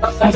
Wow.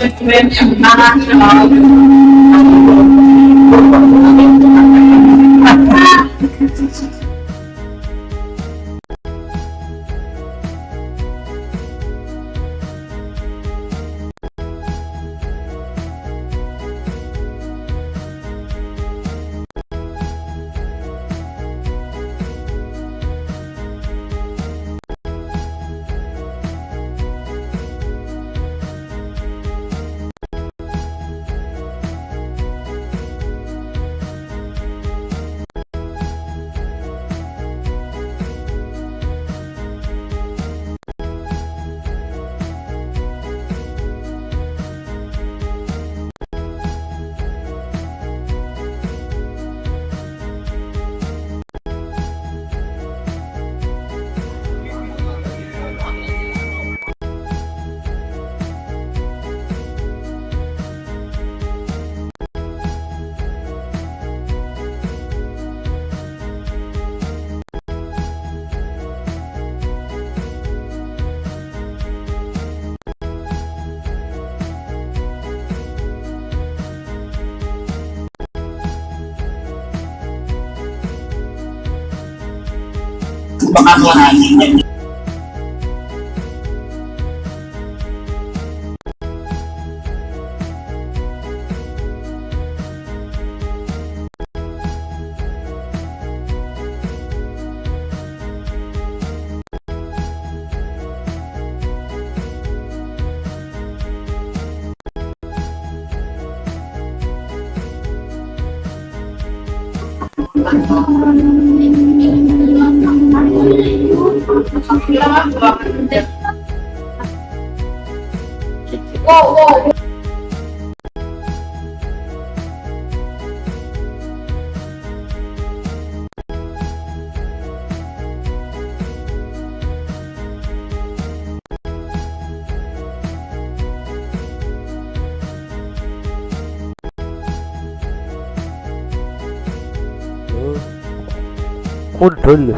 Kudul.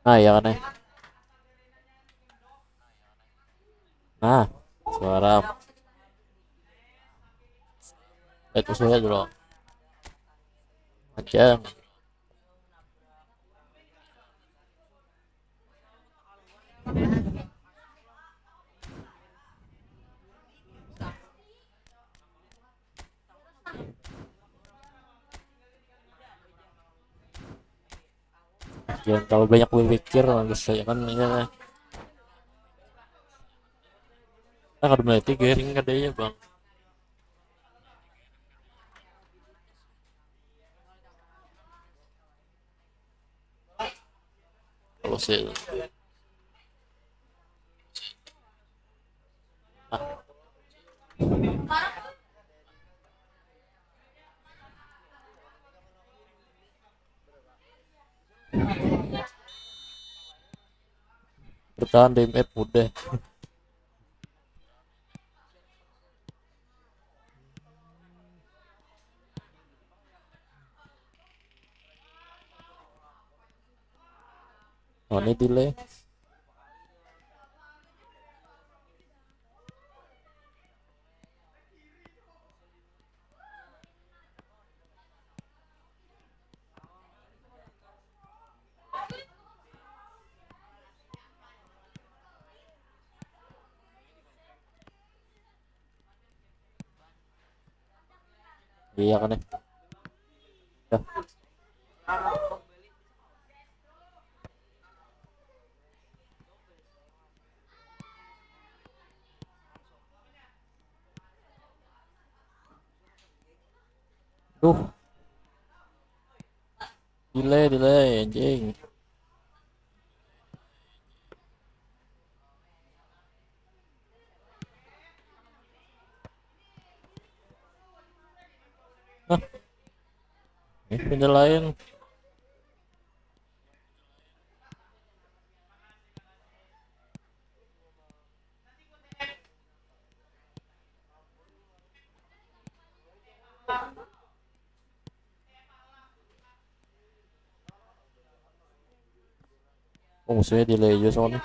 Nah ya kan ya. Nah suara itu saya dulu macam jangan terlalu banyak berpikir bisa ya kan ya. Nah kalau berarti garing kadanya bang. Kalau saya bertahan di map udah. Oh ini delay. Iya kan ya. Ya. Duh delay anjing. Nah ini pindah lain. Oh musuhnya delay aja soalnya.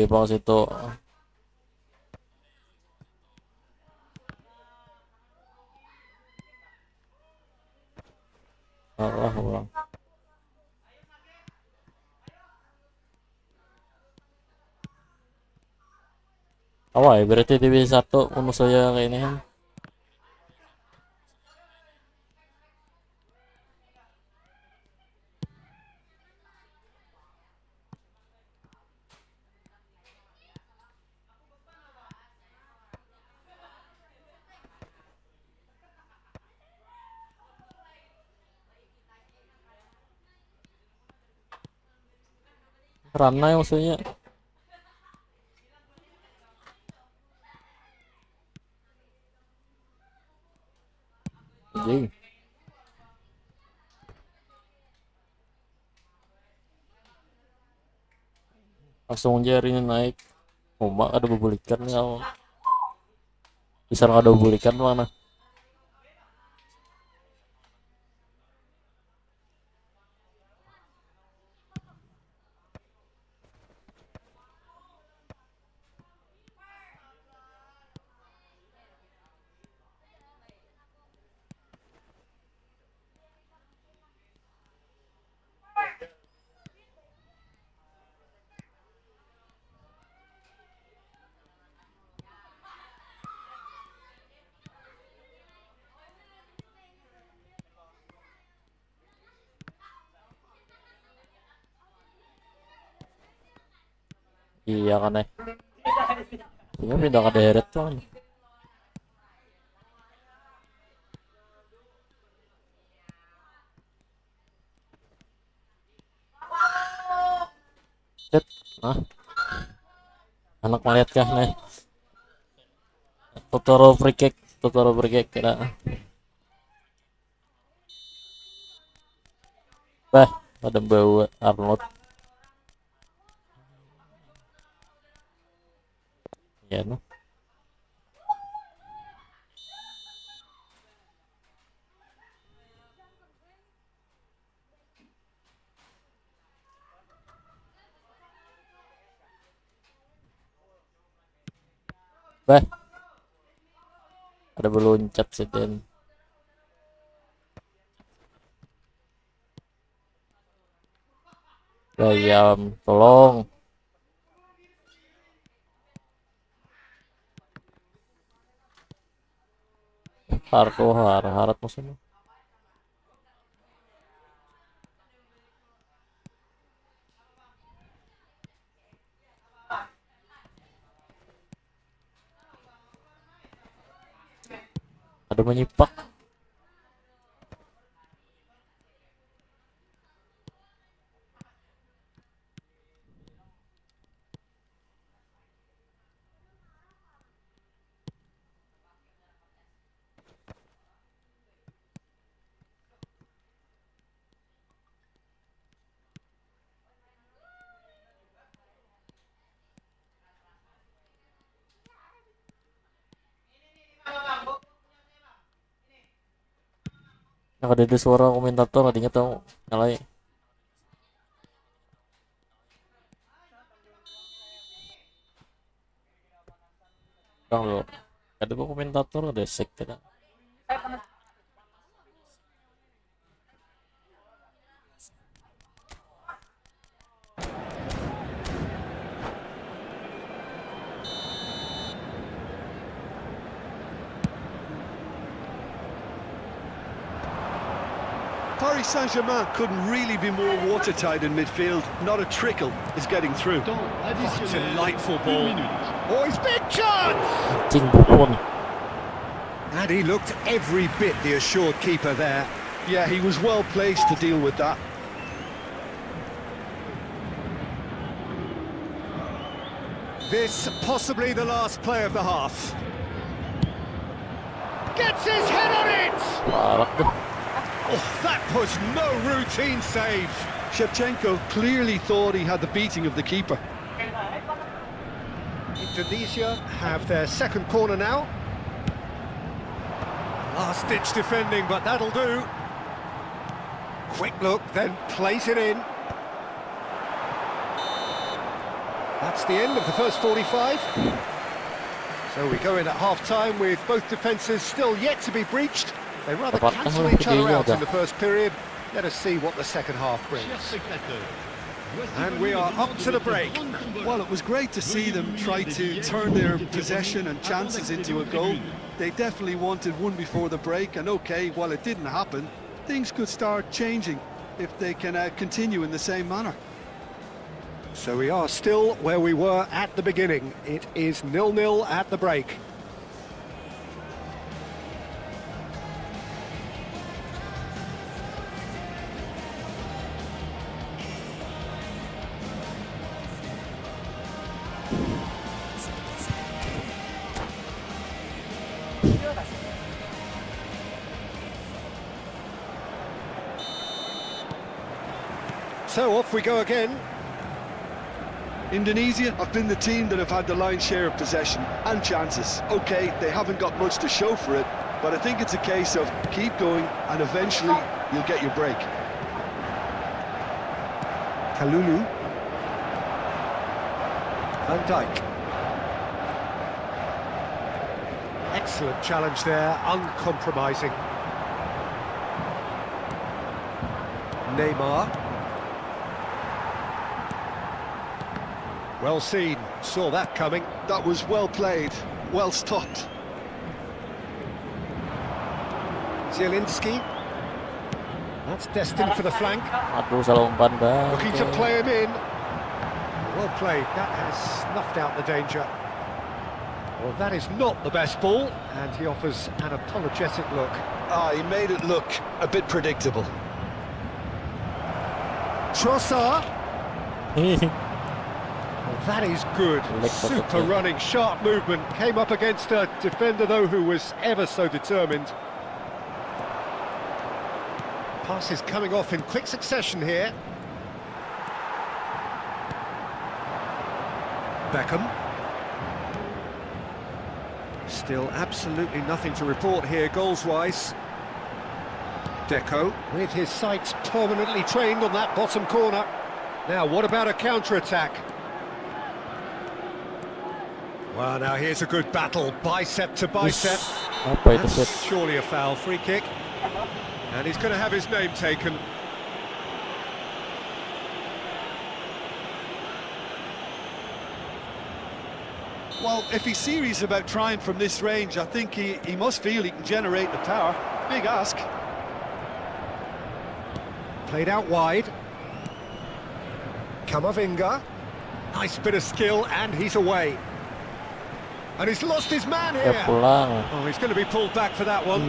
Bang situ Allah ulang. Awal ya berarti Divisi satu menurut saya kayak ini kan. Rana ya maksudnya. Anjing. Langsung jari ini naik. Ombak ada bebulikan ya. Bisa ada bebulikan mana? Iya kan ya. Ini pindah ke deret tuh. Set. Nah, anak melihat kah nih? Totoro free kick kira. Bah, ada bau Arnold. Ya no. Bah, ada beluncat sih Den. Bayam, tolong. Harat musuhnya. Ada menyipak. Yang ada suara komentator tadinya tahu nyalain. Bang lo, ada komentator ada sek tidak. Paris Saint-Germain couldn't really be more watertight in midfield. Not a trickle is getting through. Delightful ball. Oh, his big chance! Cing Buffon. And he looked every bit the assured keeper there. Yeah, he was well placed to deal with that. This possibly the last play of the half. Gets his head on it! Parah tuh. Oh, that was no routine save. Shevchenko clearly thought he had the beating of the keeper. Indonesia have their second corner now. Last-ditch defending, but that'll do. Quick look, then place it in. That's the end of the first 45. So we go in at half-time with both defences still yet to be breached. They rather cancel each other out in the first period. Let us see what the second half brings. And we are up to the break. Well, it was great to see them try to turn their possession and chances into a goal. They definitely wanted one before the break, and okay, while it didn't happen, things could start changing if they can continue in the same manner. So we are still where we were at the beginning. It is 0-0 at the break. So off we go again. Indonesia have been the team that have had the lion's share of possession and chances. Okay, they haven't got much to show for it, but I think it's a case of keep going and eventually you'll get your break. Kalulu. Van Dijk. Excellent challenge there, uncompromising. Neymar. Well seen, saw that coming. That was well played, well stopped. Zielinski. That's destined for the flank. Aduh, salah umpan bang. Looking to play him in. Well played, that has snuffed out the danger. Well, that is not the best ball, and he offers an apologetic look. He made it look a bit predictable. Trossard. That is good. Super running, sharp movement. Came up against a defender, though, who was ever so determined. Passes coming off in quick succession here. Beckham. Still absolutely nothing to report here, goals-wise. Deco, with his sights permanently trained on that bottom corner. Now, what about a counter-attack? Well, now here's a good battle, bicep to bicep. That's surely a foul, free kick. And he's going to have his name taken. Well, if he's serious about trying from this range, I think he must feel he can generate the power. Big ask. Played out wide. Camavinga. Nice bit of skill, and he's away. And he's lost his man here. Oh, he's going to be pulled back for that one.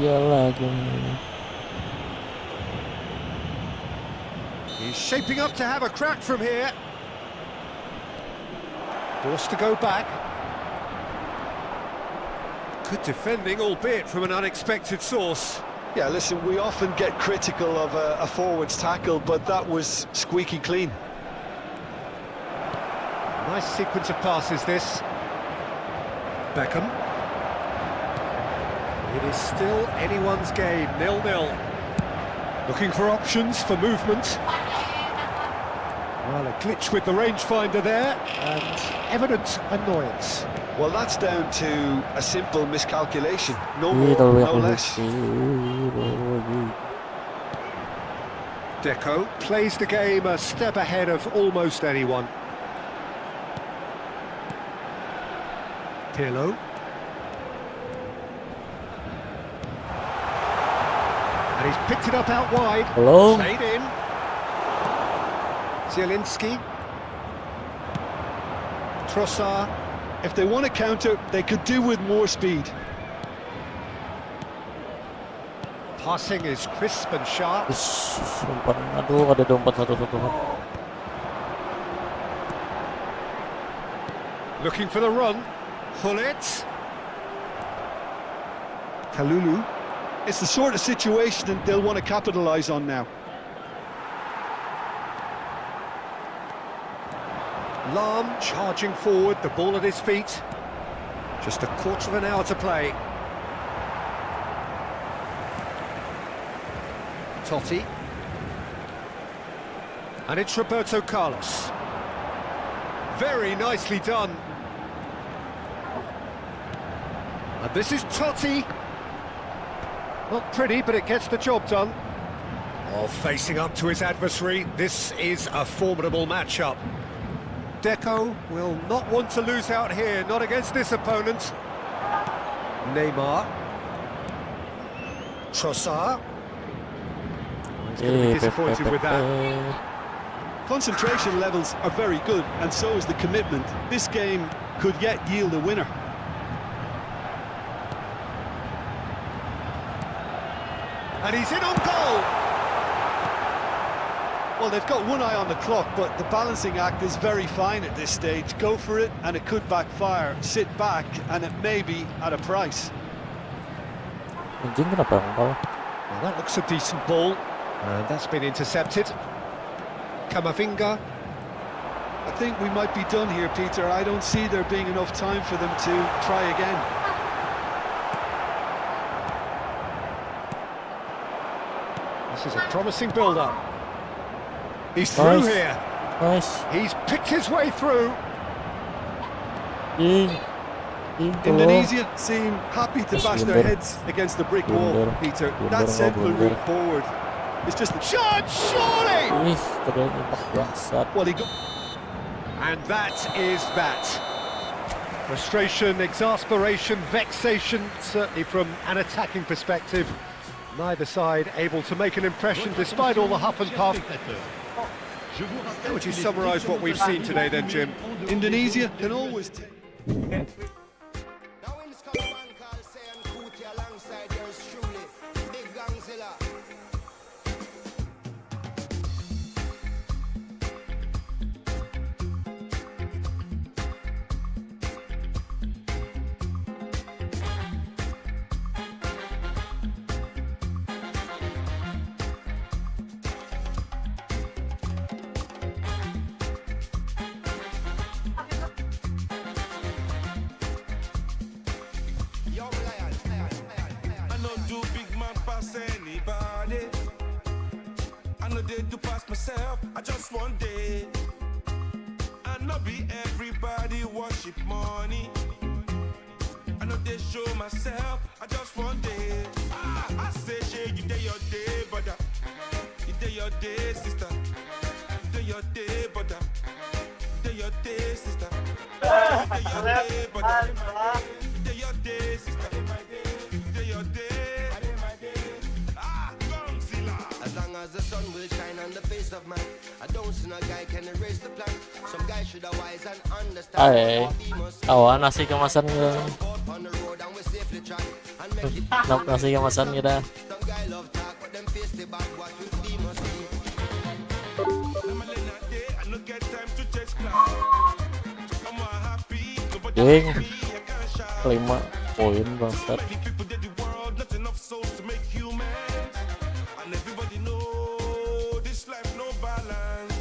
He's shaping up to have a crack from here. Forced to go back. Good defending, albeit from an unexpected source. Yeah, listen, we often get critical of a forward's tackle, but that was squeaky clean. Nice sequence of passes, this. Beckham. It is still anyone's game, 0-0. Looking for options for movement. Well, a glitch with the rangefinder there, and evident annoyance. Well, that's down to a simple miscalculation. No more, no less. Deco plays the game a step ahead of almost anyone. Pirlo. And he's picked it up out wide. Hello? Played in. Zielinski. Trossard. If they want to counter, they could do with more speed. Passing is crisp and sharp. Aduh, ada dompet satu-satu. Looking for the run. Hullet. Kalulu. It's the sort of situation that they'll want to capitalise on now. Lahm charging forward, the ball at his feet. Just a quarter of an hour to play. Totti. And it's Roberto Carlos. Very nicely done. And this is Totti. Not pretty, but it gets the job done. Oh, facing up to his adversary, this is a formidable matchup. Deco will not want to lose out here, not against this opponent. Neymar. Trossard. He's going to be disappointed with that. Concentration levels are very good, and so is the commitment. This game could yet yield a winner. And he's in on goal! Well, they've got one eye on the clock, but the balancing act is very fine at this stage. Go for it, and it could backfire. Sit back, and it may be at a price. Anjing kenapa yang Well, that looks a decent ball, and that's been intercepted. Camavinga. I think we might be done here, Peter. I don't see there being enough time for them to try again. This is a promising build-up. He's through here. Nice. He's picked his way through. Indonesia seem happy to bash their heads against the brick wall, Peter. That simple route forward is just the shot, surely! Well, he got... And that is that. Frustration, exasperation, vexation, certainly from an attacking perspective. Neither side able to make an impression despite all the huff and puff. How would you summarise what we've seen today then, Jim? Indonesia can always... wanted to pass myself. I just one day. And not be everybody worship money. I know they show myself. I just one day. I say, yeah, you day your day, brother. You day your day, sister. You day your day, brother. You day your day, sister. You day your day, brother. You day your day, sister. You day your day. As long as the sun will shine on the face of man, I don't see no guy can erase the plan. Some guy should have wise and understand. Ay, awa nasi kemasan gitu. On the road and we safely track and make it. Nasi kemasan gitu. Some guy love talk, but them face the bad what we be must be. I'm a late day, I no get time to chase cloud. I'm happy, nobody Ding. me, I can't shout. 5 poin bangsat. Many people did the world, not enough souls to make humans. And everybody know this life no balance.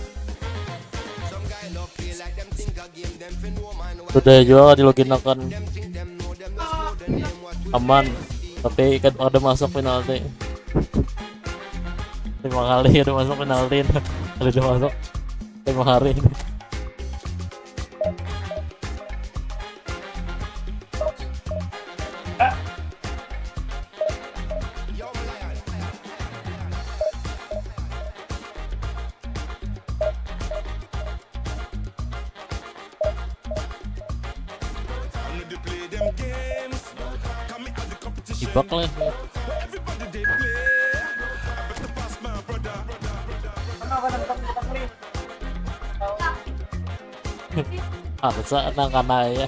Some guy love feel like them think a game, them fin woman. Sudah juga dilogin akan Them think them know them just know the name what we aman, tapi kan ada masuk penalti. 5 kali ada masuk penalti. Kali udah masuk 5 hari. Dibak lah. Harusnya anak ya.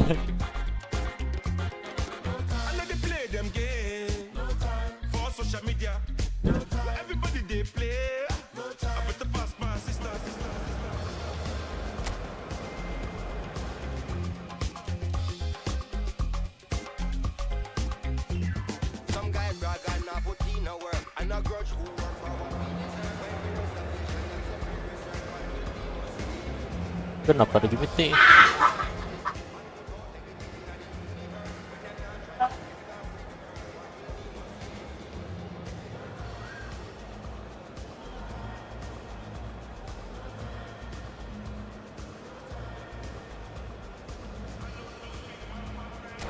Kenapa ada Divisi?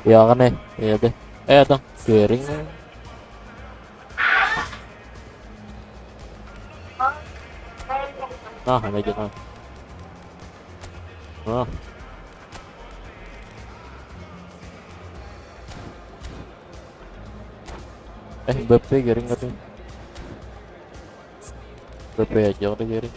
Ya kan ya deh. Tuh garing. Nah, hanya jangan. Nah. BP garing katanya. BP aja udah garing.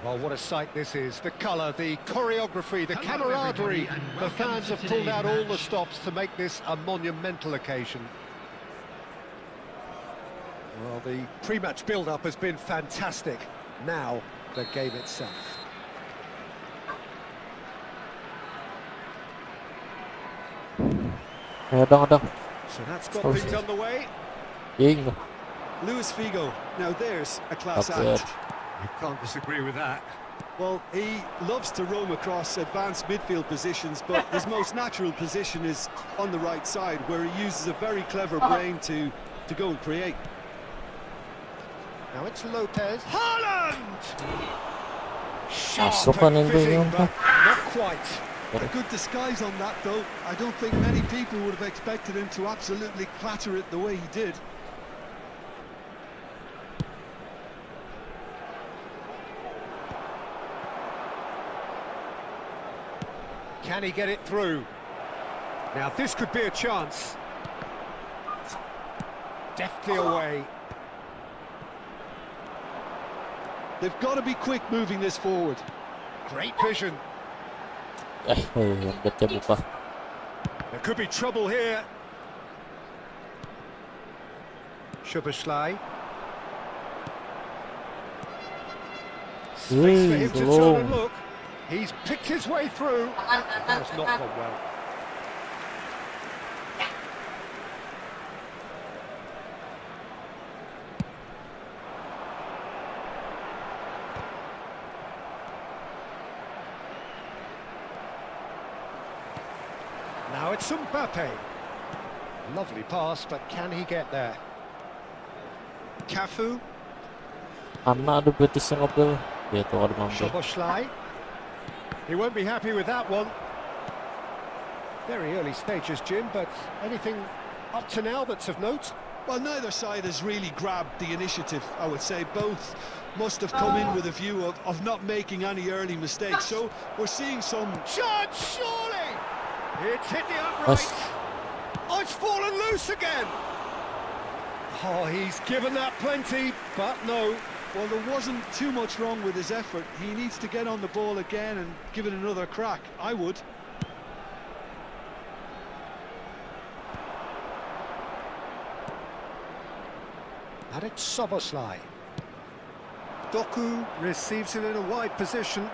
Well, what a sight this is. The colour, the choreography, the camaraderie. The fans have pulled out all the stops to make this a monumental occasion. Well, the pre-match build-up has been fantastic. Now, the game itself. Dong. So that's got things underway. Ying. Luis Figo, now there's a class act. You can't disagree with that. Well, he loves to roam across advanced midfield positions, but his most natural position is on the right side, where he uses a very clever brain to go and create. Now it's Lopez. Haaland! Masuk Sharp kan and itu fizzing, yang but not quite. A good disguise on that, though. I don't think many people would have expected him to absolutely clatter it the way he did. Can he get it through? Now this could be a chance. Deftly away. They've got to be quick moving this forward. Great vision. Baca buka. There could be trouble here. Szoboszlai. Space for him to turn and look. He's picked his way through. That's not gone well. Now it's Mbappe. Lovely pass, but can he get there? Cafu. Anak ada betis yang ngapel. Dia tuh ada mampir. Szoboszlai. He won't be happy with that one. Very early stages, Jim, but anything up to now that's of note? Well, neither side has really grabbed the initiative, I would say. Both must have come in with a view of not making any early mistakes. So we're seeing some... Shot, surely! It's hit the upright. Oh, it's fallen loose again. Oh, he's given that plenty, but no. Well, there wasn't too much wrong with his effort. He needs to get on the ball again and give it another crack. I would. And it's Szoboszlai. Doku receives it in a wide position.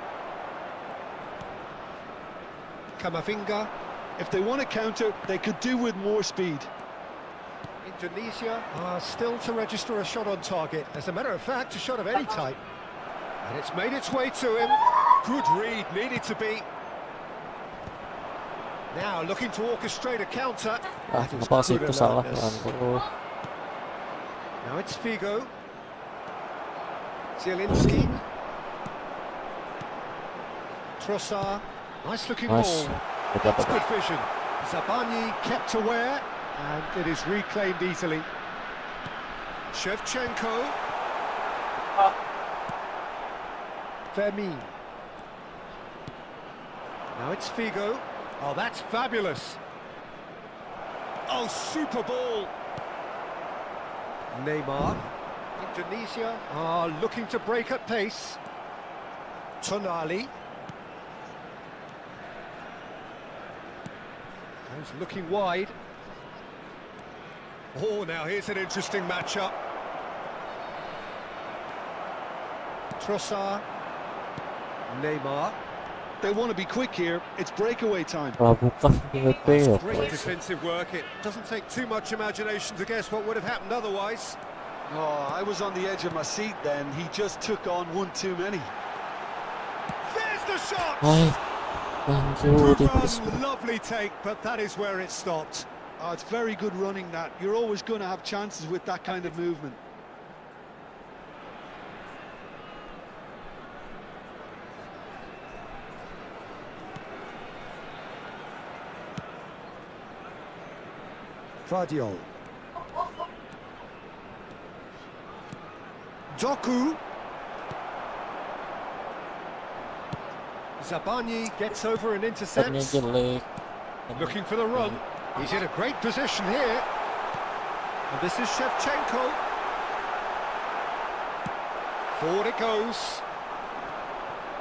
Kamavinga. If they want to counter, they could do with more speed. Indonesia are still to register a shot on target. As a matter of fact, a shot of any type. And it's made its way to him. Good read, needed to be. Now looking to orchestrate a counter. Ah, That is apa sih good itu salah? alertness. Aduh. Now it's Figo. Zielinski. Trossard. Nice looking Nice. ball. Dapat, That's dapat. good vision. Zabani kept aware, and it is reclaimed easily. Shevchenko. Vermin. Now it's Figo. Oh, that's fabulous. Oh, super ball. Neymar. Indonesia are looking to break at pace. Tonali. Goes looking wide. Oh, now here's an interesting matchup. Trossard. Neymar. They want to be quick here. It's breakaway time. Kalau bukan PP ya. Great defensive work. It doesn't take too much imagination to guess what would have happened otherwise. Oh, I was on the edge of my seat then. He just took on one too many. There's the shot! Hai, lanjut Good di run, lovely take, but that is where it stopped. Oh, it's very good running that. You're always going to have chances with that kind of movement. Vardiol. Doku. Zabani gets over and Ini intercepts. jelek. Looking for the run. He's in a great position here. And this is Shevchenko. Forward it goes.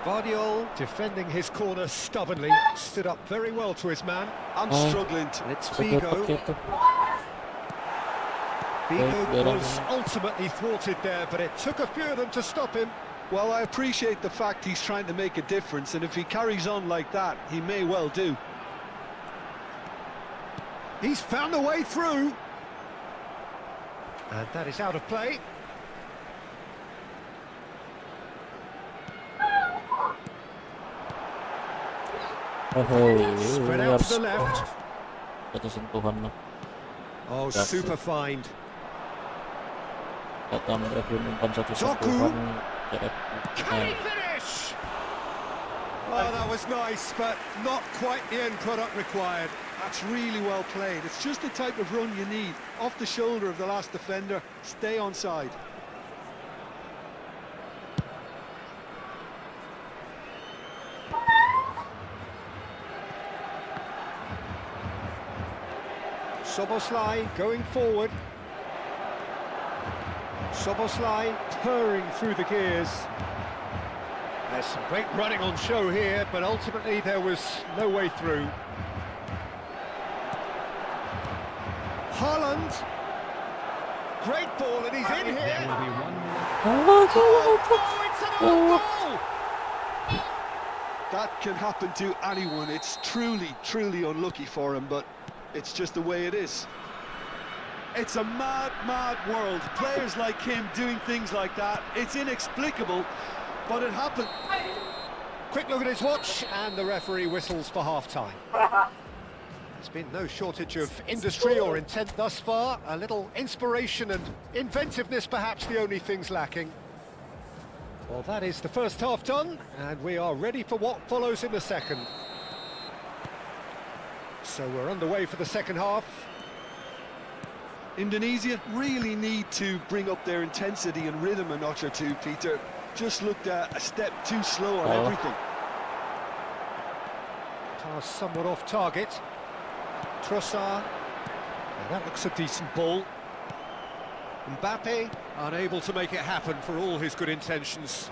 Vardiol defending his corner stubbornly. Stood up very well to his man. I'm Oh. struggling to... It's Pakai Figo. itu. Figo was ultimately thwarted there, but it took a few of them to stop him. Well, I appreciate the fact he's trying to make a difference, and if he carries on like that, he may well do. He's found a way through. And that is out of play. Hei, Spread ini out harus to the left. ada sentuhan lah. Oh, That's super it. find. Kata mereka umpan satu Doku. sentuhan. Can he finish? Oh, that was nice, but not quite the end product required. That's really well played. It's just the type of run you need. Off the shoulder of the last defender, stay onside. Szoboszlai going forward. Szoboszlai purring through the gears. There's some great running on show here, but ultimately there was no way through. Haaland. Great ball, and he's in here. Oh, it's an own goal! That can happen to anyone. It's truly, truly unlucky for him, but it's just the way it is. It's a mad, mad world. Players like him doing things like that, it's inexplicable, but it happened. Quick look at his watch, and the referee whistles for half-time. There's been no shortage of industry or intent thus far. A little inspiration and inventiveness perhaps the only things lacking. Well, that is the first half done, and we are ready for what follows in the second. So we're underway for the second half. Indonesia really need to bring up their intensity and rhythm a notch or two, Peter. Just looked a step too slow on everything. Pass somewhat off target. Trossard. That looks a decent ball. Mbappe unable to make it happen for all his good intentions.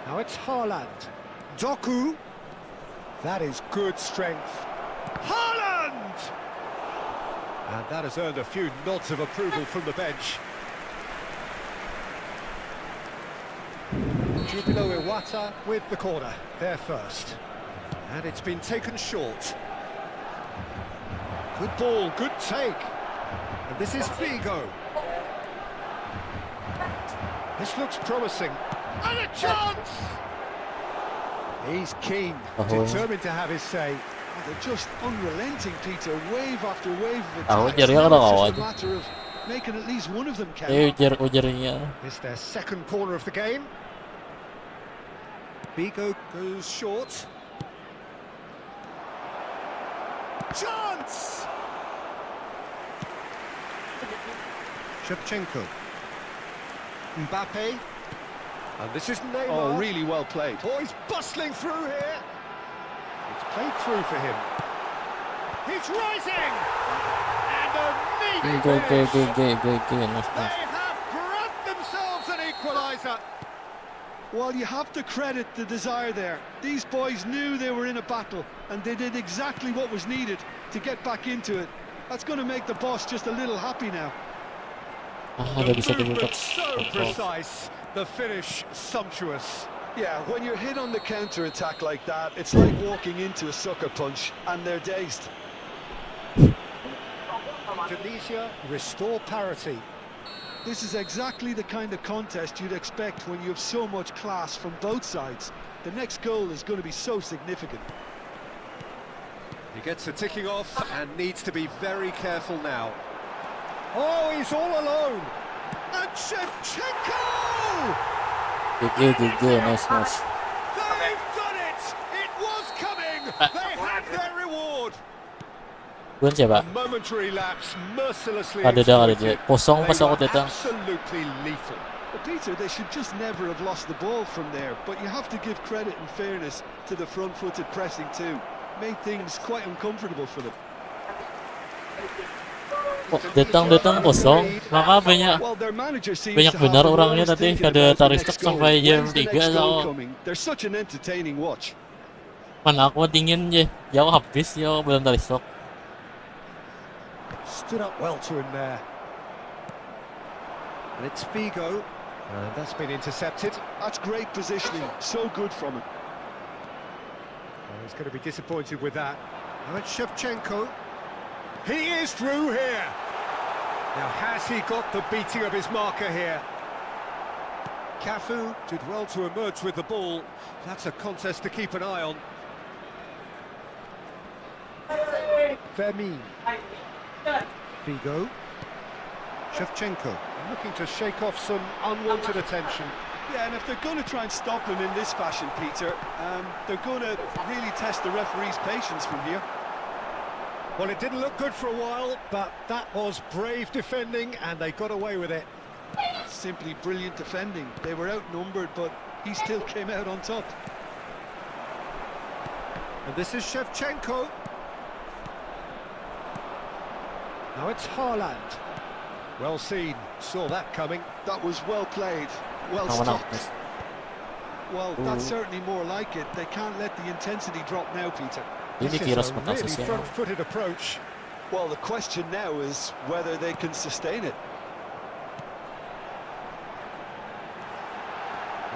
Now it's Haaland. Doku. That is good strength. Haaland! And that has earned a few nods of approval from the bench. Jubilo Iwata with the corner, there first. And it's been taken short. Good ball, good take. And this is Figo. This looks promising. And a chance! He's keen, determined to have his say. They're just unrelenting, Peter. Wave after wave of Aku attacks. ujar Now it's just a matter of making at least one of them count. ujarnya. It's their second corner of the game. Figo goes short. Chance! Shevchenko. Mbappe. And this is Neymar. Oh, really well played. Oh, he's bustling through here. It's played through for him. He's rising! And a neat finish. Nice. They have grabbed themselves an equaliser. Well, you have to credit the desire there. These boys knew they were in a battle, and they did exactly what was needed to get back into it. That's going to make the boss just a little happy now. Ada bisa Movement dibuka. so precise, the finish sumptuous. Yeah, when you're hit on the counter-attack like that, it's like walking into a sucker punch, and they're dazed. Indonesia restore parity. This is exactly the kind of contest you'd expect when you have so much class from both sides. The next goal is going to be so significant. He gets a ticking off and needs to be very careful now. Oh, he's all alone. And Shevchenko! Nice. They've done it! It was coming! They had their reward! Bukan siapa? A momentary lapse, mercilessly Ada dia. exploited. Kosong pas They aku were datang. absolutely lethal. Well, Peter, they should just never have lost the ball from there, but you have to give credit and fairness to the front-footed pressing too. Made things quite uncomfortable for them. Oh, datang kosong. Maka banyak Well, their manager seems banyak to have benar a lot orangnya of tadi. thinking Ada about the tarik next stok goal. sampai jam When's the 3 next goal so. coming? They're such an entertaining watch. Mana aku dingin je. Jauh habis ya belum tarik stok. Stood up well to him there. And it's Figo. And that's been intercepted. That's great positioning. So good from him. Oh, he's going to be disappointed with that. Now it's Shevchenko. He is through here. Now has he got the beating of his marker here? Cafu did well to emerge with the ball. That's a contest to keep an eye on. Vermin. Figo. Shevchenko looking to shake off some unwanted attention. Yeah, and if they're going to try and stop him in this fashion, Peter, they're going to really test the referee's patience from here. Well, it didn't look good for a while, but that was brave defending, and they got away with it. Simply brilliant defending. They were outnumbered, but he still came out on top. And this is Shevchenko. Now it's Haaland. Well seen, saw that coming. That was well played, well Menang. stopped. Well, that's certainly more like it. They can't let the intensity drop now, Peter. Ini This kira is a sebentar really sih. front-footed approach. Well, the question now is whether they can sustain it.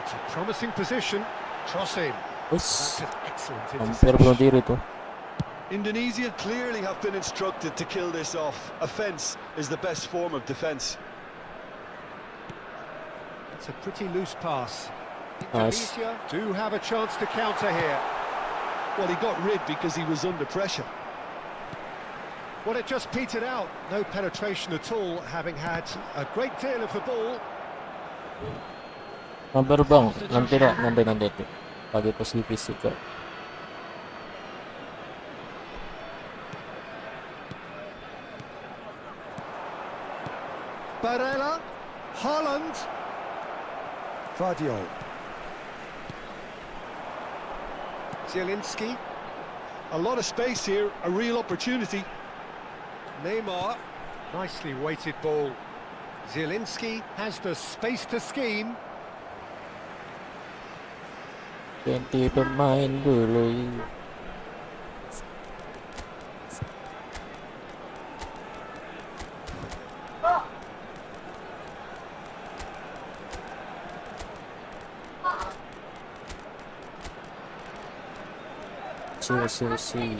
It's a promising position. Crossing. Us. That's an excellent Hampir bunuh interception. diri tuh. Indonesia clearly have been instructed to kill this off. Offence is the best form of defence. It's a pretty loose pass. Nice. Indonesia do have a chance to counter here. Well, he got rid because he was under pressure. Well, it just petered out. No penetration at all, having had a great deal of the ball. Mampir bang, nanti itu lagi pas divisi kok. Barella, Haaland, Vardio, Zielinski, A lot of space here, a real opportunity. Neymar, nicely weighted ball. Zielinski has the space to scheme. Ganti pemain dulu. Si.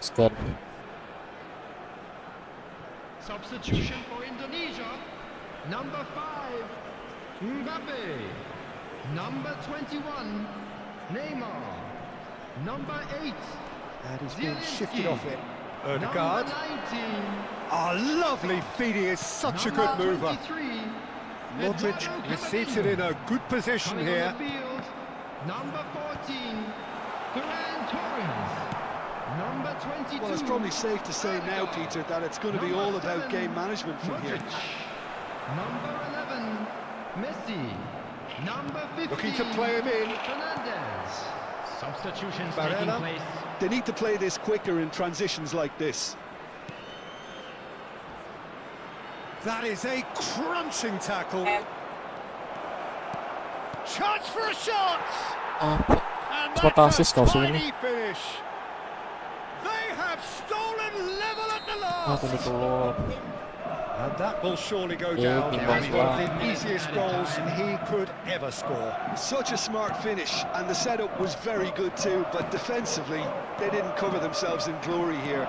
Sekarang Substitution for Indonesia. Number 5, Mbappe. Number 21, Neymar. Number 8, And he's been Zielinski. shifted off it. Number Erdegaard. 19, Lovely feed. He is such a good number mover. 23, Modric Eduardo is seated in a good position Coming here. on the field, number 14, Ferran Torres. Number 22. Well, it's probably safe to say now, Peter, that it's going to be all about game management from here. Modric. Number 11, Messi. Number 15, Looking to play him in. Fernandez. Substitutions Barella. taking place. They need to play this quicker in transitions like this. That is a crunching tackle. Chance for a shot! apa? And Cepat that's assist a kau sini. tiny finish. They have stolen level at the Apa nih last. keluar? And that will surely go Yeah, down timbang as one of the sebelah. easiest goals he could ever score. Such a smart finish, and the setup was very good too, but defensively, they didn't cover themselves in glory here.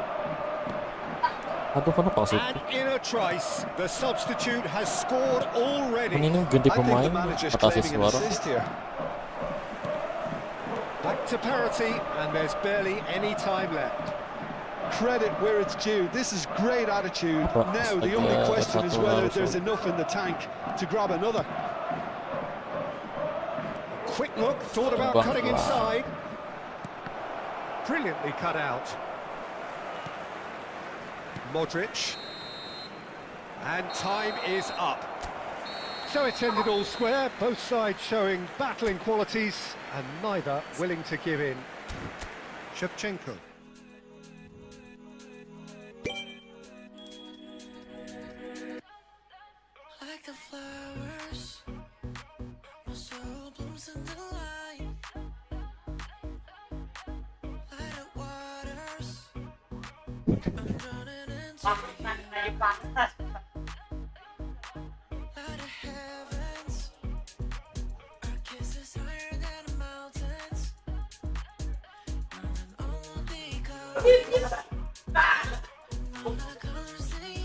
Aduh, kenapa sih? And in a trice, the substitute has scored already. Ini ganti I think pemain, the manager's atas claiming an suara. assist here. Back to parity, and there's barely any time left. Credit where it's due. This is great attitude. Apa? Now, the only Ada question is satu whether langsung. there's enough in the tank to grab another. Quick look, thought about Bang, cutting wow. inside. Brilliantly cut out. Modric. And time is up. So it's ended all square, both sides showing battling qualities and neither willing to give in. Shevchenko. Like the flowers, my soul blooms in the light. Light up waters, I'm drowning into you. Light of heavens, our kiss is higher than the mountains. And all will be colors, all the colors in you.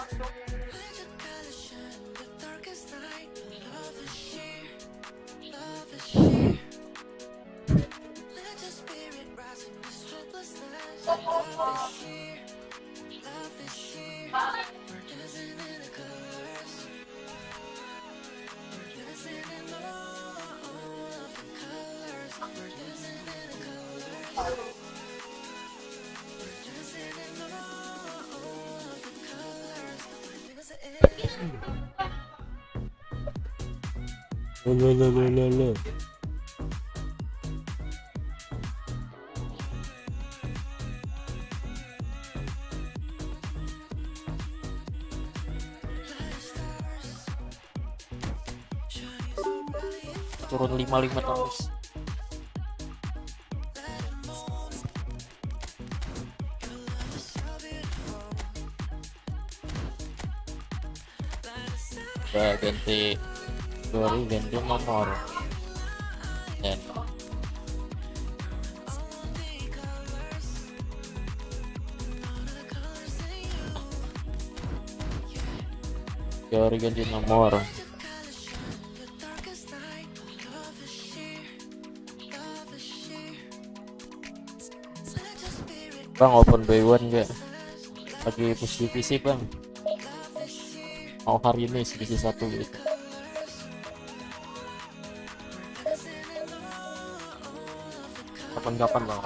Let your color shine in the darkest night. Love is sheer, love is sheer. Let your spirit rise in this hopelessness. Love is sheer, love is sheer. We're dancing in the colors. We're dancing in all of the colors. We're dancing in the colors. We're dancing in all of the colors. We're dancing in. Lo. Turun 55 terus. Udah ganti nomor. Jari ganti nomor. Bang, open by one gak? Lagi push divisi bang. Mau hari ini divisi 1 gitu. Kapan-kapan bang.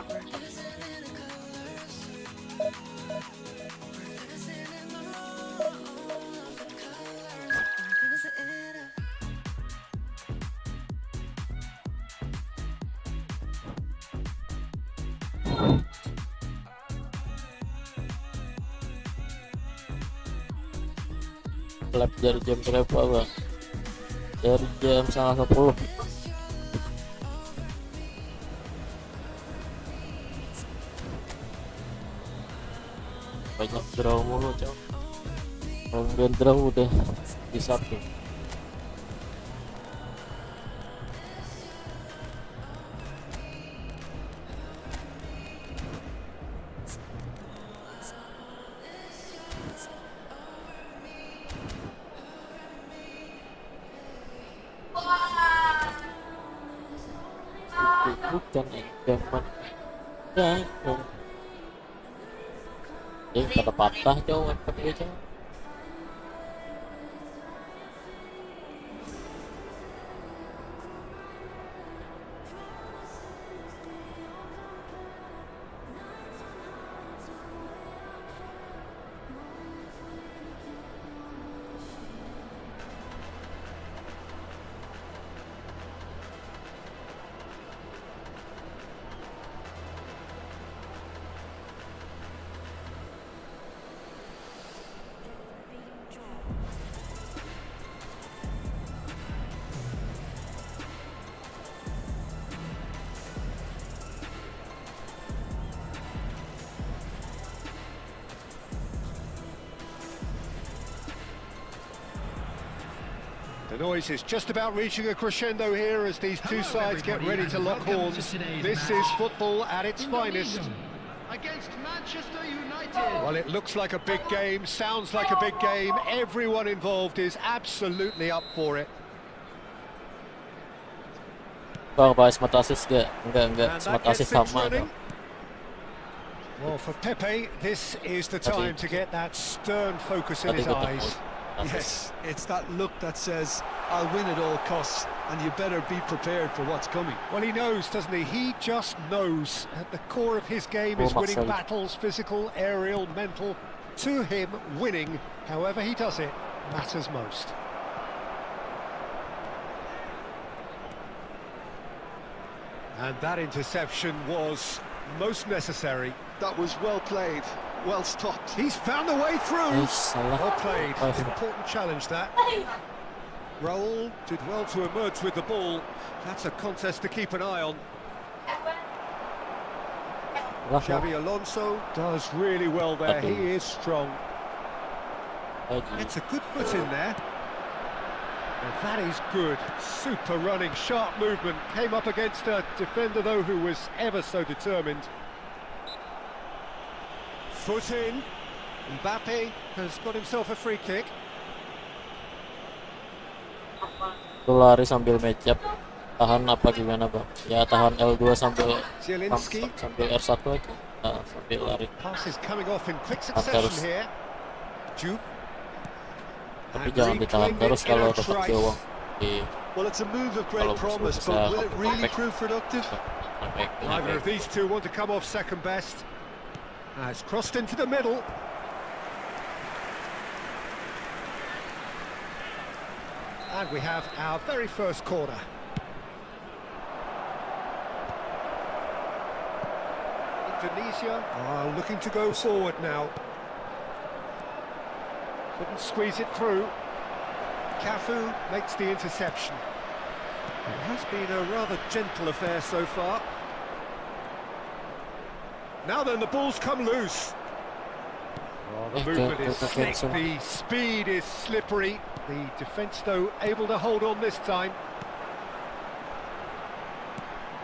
Lab dari jam berapa bang? Dari jam 9:30. Banyak draw mulu cow. Kalau draw udah di 1. Bukan zaman jatuh. Pada patah jauh pakai jauh. The noise is just about reaching a crescendo here as these two sides get ready to lock horns. This is football at its finest. Against Manchester United. Well, it looks like a big game, sounds like a big game. Everyone involved is absolutely up for it. Bang, bahas smart assist gak? Enggak, And smart that gets assist things sama running. bang. Well, for Pepe, this is the time to get that stern focus in his eyes. Yes, it's that look that says, I'll win at all costs, and you better be prepared for what's coming. Well, he knows, doesn't he? He just knows. At the core of his game is winning battles, physical, aerial, mental. To him, winning, however he does it, matters most. And that interception was most necessary. That was well played, well stopped. He's found a way through. Salah. Well played. Important challenge that. Raul did well to emerge with the ball. That's a contest to keep an eye on. Xabi Alonso does really well there. He is strong. It's a good foot in there. And that is good. Super running, sharp movement. Came up against a defender, though, who was ever so determined. Foot in. Mbappe has got himself a free kick. Itu lari sambil match up. Tahan apa gimana bang? Ya tahan L2 sambil Zielinski. sambil R1 aja. Nah, sambil lari. Pass is coming off in quick succession here. Jupe. Tapi jangan ditahan terus kalau dapat gawang. Well, it's a move of great promise, but will it really prove productive? Neither of these two want to come off second best. It's crossed into the middle. And we have our very first corner. Indonesia are looking to go forward now. Couldn't squeeze it through. Cafu makes the interception. It has been a rather gentle affair so far. Now then, the ball's come loose. Oh, the movement is slick, the speed is slippery. The defence, though, able to hold on this time.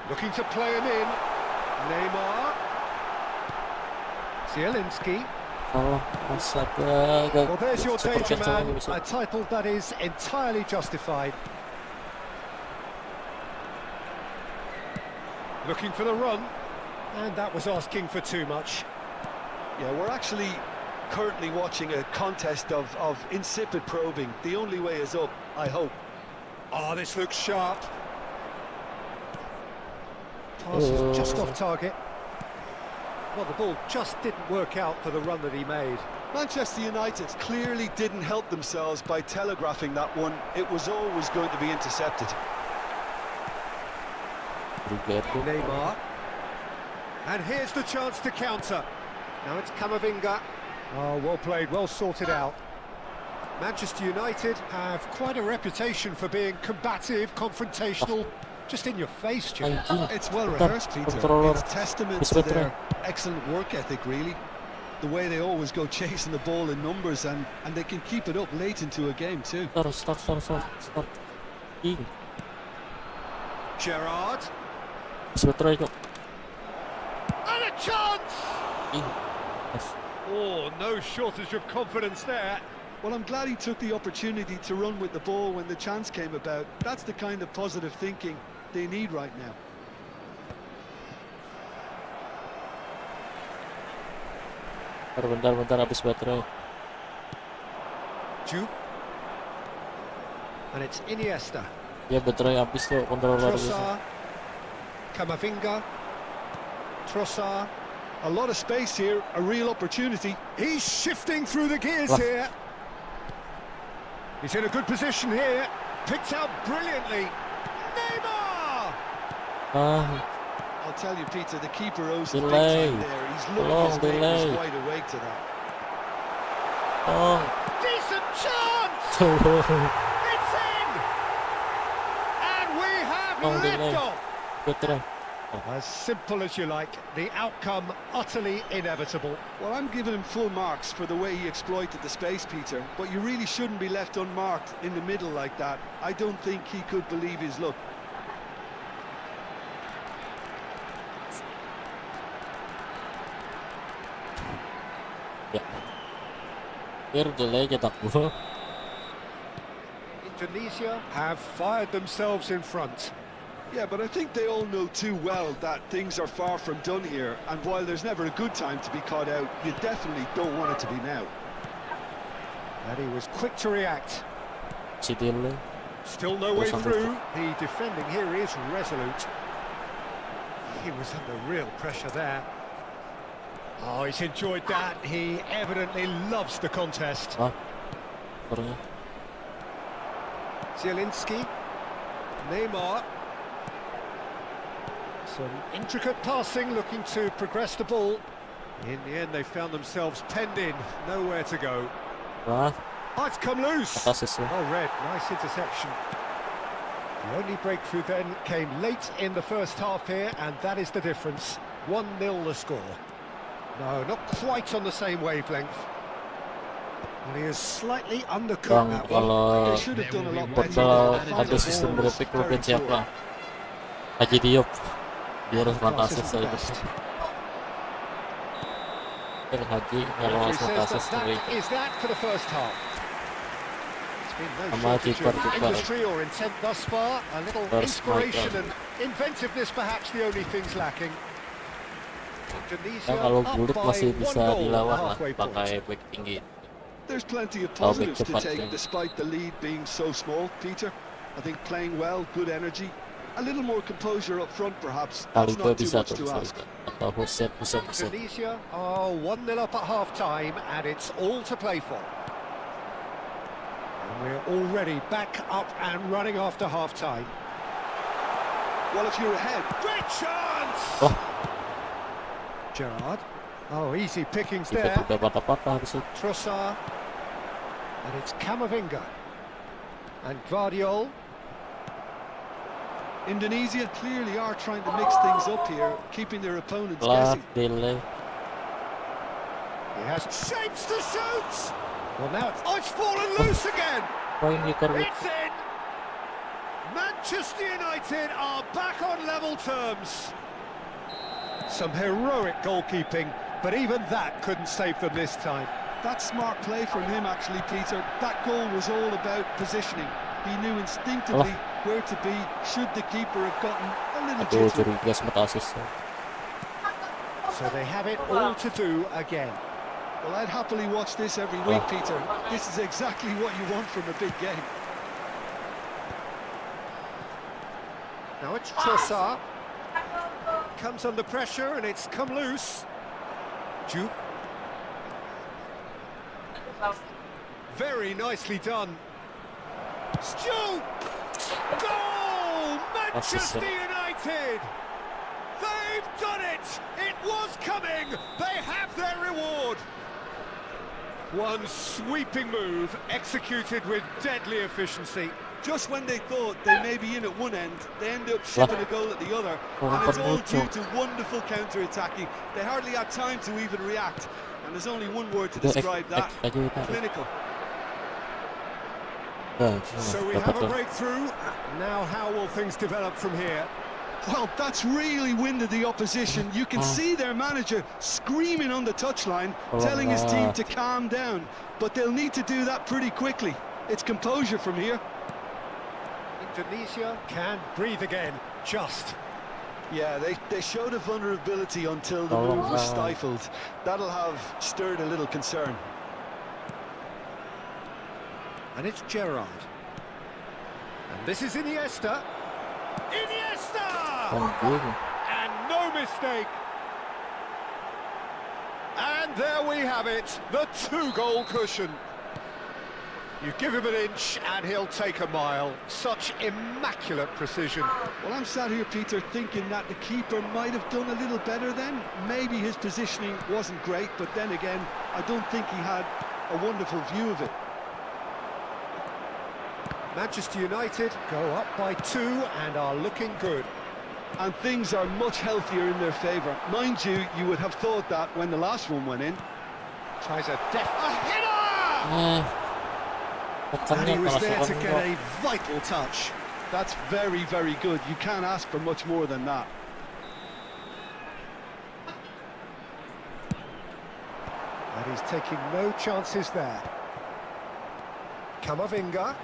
Looking to play him in. Neymar. Zielinski. Alah, astaga, gak Well, there's your super danger cancel man, bisa. a title that is entirely justified. Looking for the run, and that was asking for too much. Yeah, we're actually currently watching a contest of insipid probing. The only way is up, I hope. Oh, this looks sharp. Pass was just off target. Well, the ball just didn't work out for the run that he made. Manchester United clearly didn't help themselves by telegraphing that one. It was always going to be intercepted. Neymar. And here's the chance to counter. Now it's Camavinga. Oh, well played, well sorted out. Manchester United have quite a reputation for being combative, confrontational, just in your face, Jim. Anjing. It's well rehearsed, Peter. Controller. It's testament Bisa to betul. their excellent work ethic, really. The way they always go chasing the ball in numbers, and they can keep it up late into a game too. Start. Ing. Gerrard. Bisa betul itu. And a chance! Ing. Yes. Oh, no shortage of confidence there. Well, I'm glad he took the opportunity to run with the ball when the chance came about. That's the kind of positive thinking they need right now. Bentar habis baterai. Juve. And it's Iniesta. Ya baterai habis tuh controller bisa. Trossard. Camavinga. Trossard. A lot of space here, a real opportunity. He's shifting through the gears Well. here. He's in a good position here. Picked out brilliantly. Neymar! Ah, I'll tell you, Peter, the keeper owes the big Delay. time there. He's looking Long his neighbours delay. wide awake to that. oh. Decent chance! It's in! And we have Long delay. liftoff! Baterai. As simple as you like, the outcome utterly inevitable. Well, I'm giving him full marks for the way he exploited the space, Peter, but you really shouldn't be left unmarked in the middle like that. I don't think he could believe his luck. Ya. Biar delay cetak gol. Indonesia have fired themselves in front. Yeah, but I think they all know too well that things are far from done here, and while there's never a good time to be caught out, you definitely don't want it to be now. And he was quick to react. Si delay. Still no way Sampai through. The defending here is resolute. He was under real pressure there. Oh, he's enjoyed that. He evidently loves the contest. Ah. Kornya. Zielinski. Neymar. Some intricate passing, looking to progress the ball. In the end, they found themselves penned in. Nowhere to go. Ah, Oh, it's come loose. atas ya. Oh, Red, nice interception. The only breakthrough then came late in the first half here, and that is the difference. 1-0 the score. No, not quite on the same wavelength. And he is slightly undercooked Bang, that one. kalau They should have done a lot better. football The ada final sistem ball was detik very mungkin siapa? poor. Haji Diop. Dia harus Pass fantastis isn't saya the itu. best. Haji kalau Referee harus says fantastis that dari is that for the first half. It's been no Sama shortage kiper, of kiper. industry or intent thus far. A little First inspiration striker. and inventiveness perhaps the only things lacking. Indonesia Ya, kalau up bulut by masih 1 bisa goal at the dilawan lah halfway point. pakai back tinggi. There's plenty of Oh, big positives to cepat, take yeah. despite the lead being so small, Peter. I think playing well, good energy, a little more composure up front perhaps. Kali That's itu not too bisa much tuh to ask. atau Huset. Indonesia are 1-0 up at half-time, and it's all to play for. And we're already back up and running after half-time. Well, if you're ahead, Great chance! Oh, Gerrard. Oh, easy pickings bisa there. udah patah-patah habis itu. Trossard. And it's Camavinga. And Guardiol. Indonesia clearly are trying to mix things up here, keeping their opponents Lah, guessing. delay. He has shapes to shoot! Well, now it's fallen loose again! Poin kicker. It's in! Manchester United are back on level terms. Some heroic goalkeeping, But even that couldn't save them this time. That's smart play from him, actually, Peter. That goal was all about positioning. He knew instinctively where to be should the keeper have gotten a little Aduh, jittery. Rodriguez mata-assist. So they have it all to do again. Well, I'd happily watch this every week, Peter. This is exactly what you want from a big game. Now it's Trossard. Comes under pressure and it's come loose. Juke. Very nicely done. Stu! Goal! Manchester United! They've done it! It was coming! They have their reward! One sweeping move, executed with deadly efficiency. Just when they thought they may be in at one end, they end up shipping a goal at the other. And it's all due to wonderful counter-attacking. They hardly had time to even react. And there's only one word to describe that. Clinical. So we have a breakthrough. Now how will things develop from here? Well, that's really winded the opposition. You can see their manager screaming on the touchline, telling his team to calm down. But they'll need to do that pretty quickly. It's composure from here. Indonesia can breathe again, just. Yeah, they showed a vulnerability until the move was stifled. That'll have stirred a little concern. And it's Gerrard. And this is Iniesta. Iniesta! And no mistake. And there we have it, the 2-goal cushion. You give him an inch and he'll take a mile. Such immaculate precision. Well, I'm sat here, Peter, thinking that the keeper might have done a little better then. Maybe his positioning wasn't great, but then again, I don't think he had a wonderful view of it. Manchester United go up by 2 and are looking good. And things are much healthier in their favour. Mind you, you would have thought that when the last one went in. Tries a header! And he was there to get a vital touch. That's very, very good. You can't ask for much more than that. And he's taking no chances there. Camavinga.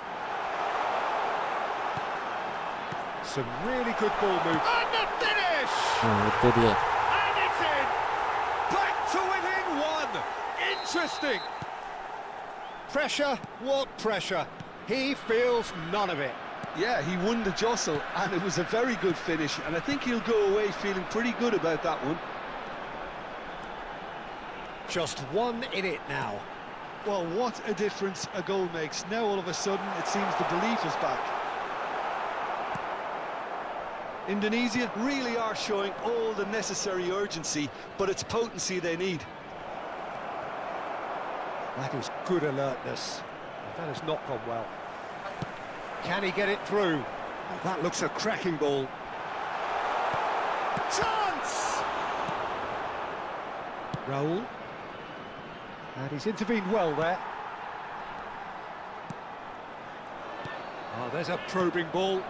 Some really good ball move. And the finish! And it's in! Back to within 1! Interesting! Pressure? What pressure? He feels none of it. Yeah, he won the jostle, and it was a very good finish, and I think he'll go away feeling pretty good about that one. Just 1 in it now. Well, what a difference a goal makes. Now all of a sudden it seems the belief is back. Indonesia really are showing all the necessary urgency, but it's potency they need. That is good alertness. That has not gone well. Can he get it through? Oh, that looks a cracking ball. Chance! Raul. And he's intervened well there. Oh, there's a probing ball.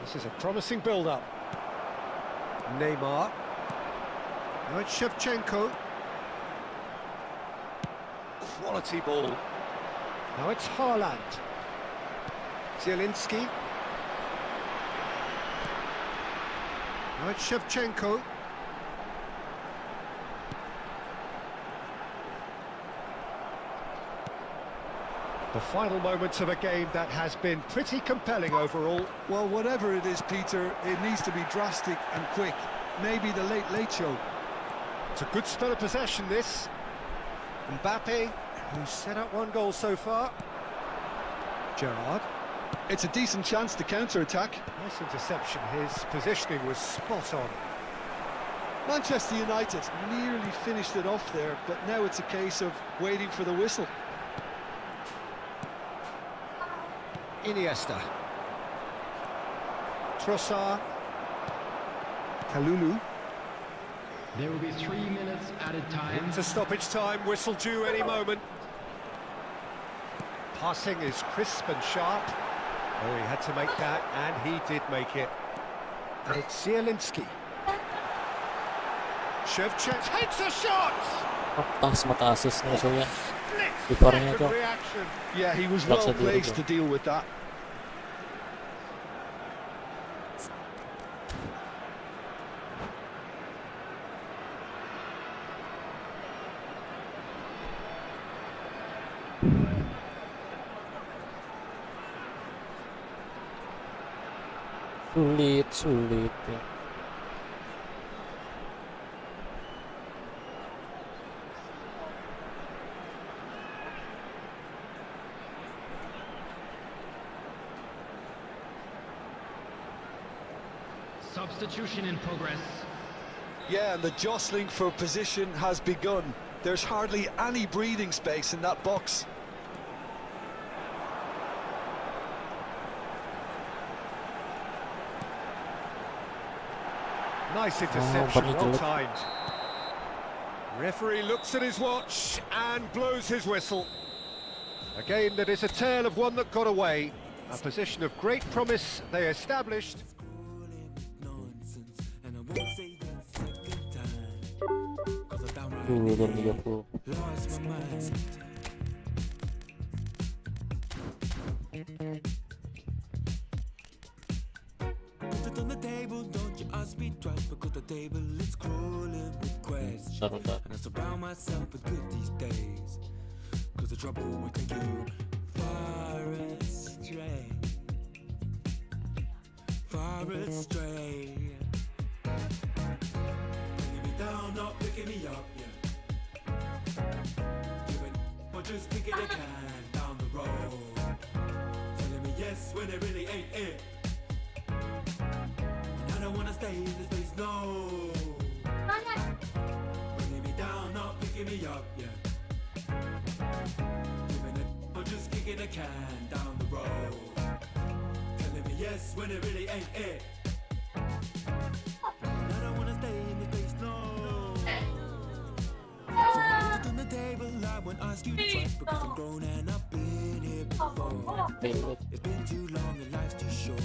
This is a promising build-up. Neymar. Now it's Shevchenko. Quality ball. Now it's Haaland. Zielinski. Now it's Shevchenko. The final moments of a game that has been pretty compelling overall. Well, whatever it is, Peter, it needs to be drastic and quick. Maybe the late show. It's a good spell of possession, this. Mbappe, who's set up 1 goal so far. Gerrard. It's a decent chance to counter-attack. Nice interception. His positioning was spot on. Manchester United nearly finished it off there, but now it's a case of waiting for the whistle. Iniesta. Trossard. Kalulu. There will be 3 minutes added time. Into stoppage time, whistle due any moment. Passing is crisp and sharp. Oh, he had to make that, and he did make it. And it's Zielinski. Shevchenko takes a shot. Mata assist nih soalnya. Split Kipernya second tuh reaction. Yeah, he was That's well a diri placed tuh. to deal with that. Sulit ya. Substitution in progress. Yeah, and the jostling for position has begun. There's hardly any breathing space in that box. Nice interception, bunny well jelek. timed. Referee looks at his watch and blows his whistle. A game that is a tale of one that got away. A position of great promise they established. Jam 30. On the table, don't you ask me twice, because the table is crawling with questions. Bentar. And I surround myself with good these days, cause the trouble will take you far astray. Far astray. Bringing me down, not picking me up, yeah. Giving, or just kicking the can down the road. Telling me yes when it really ain't it. I don't wanna stay in this place, no. Bringing me down, not picking me up, yeah. Giving it, or just kicking the can down the road. Telling me yes when it really ain't it. I don't wanna stay in this place, no. So I put it on the table, I won't ask you twice, because I'm grown and I've been here before. It's been too long and life's too short.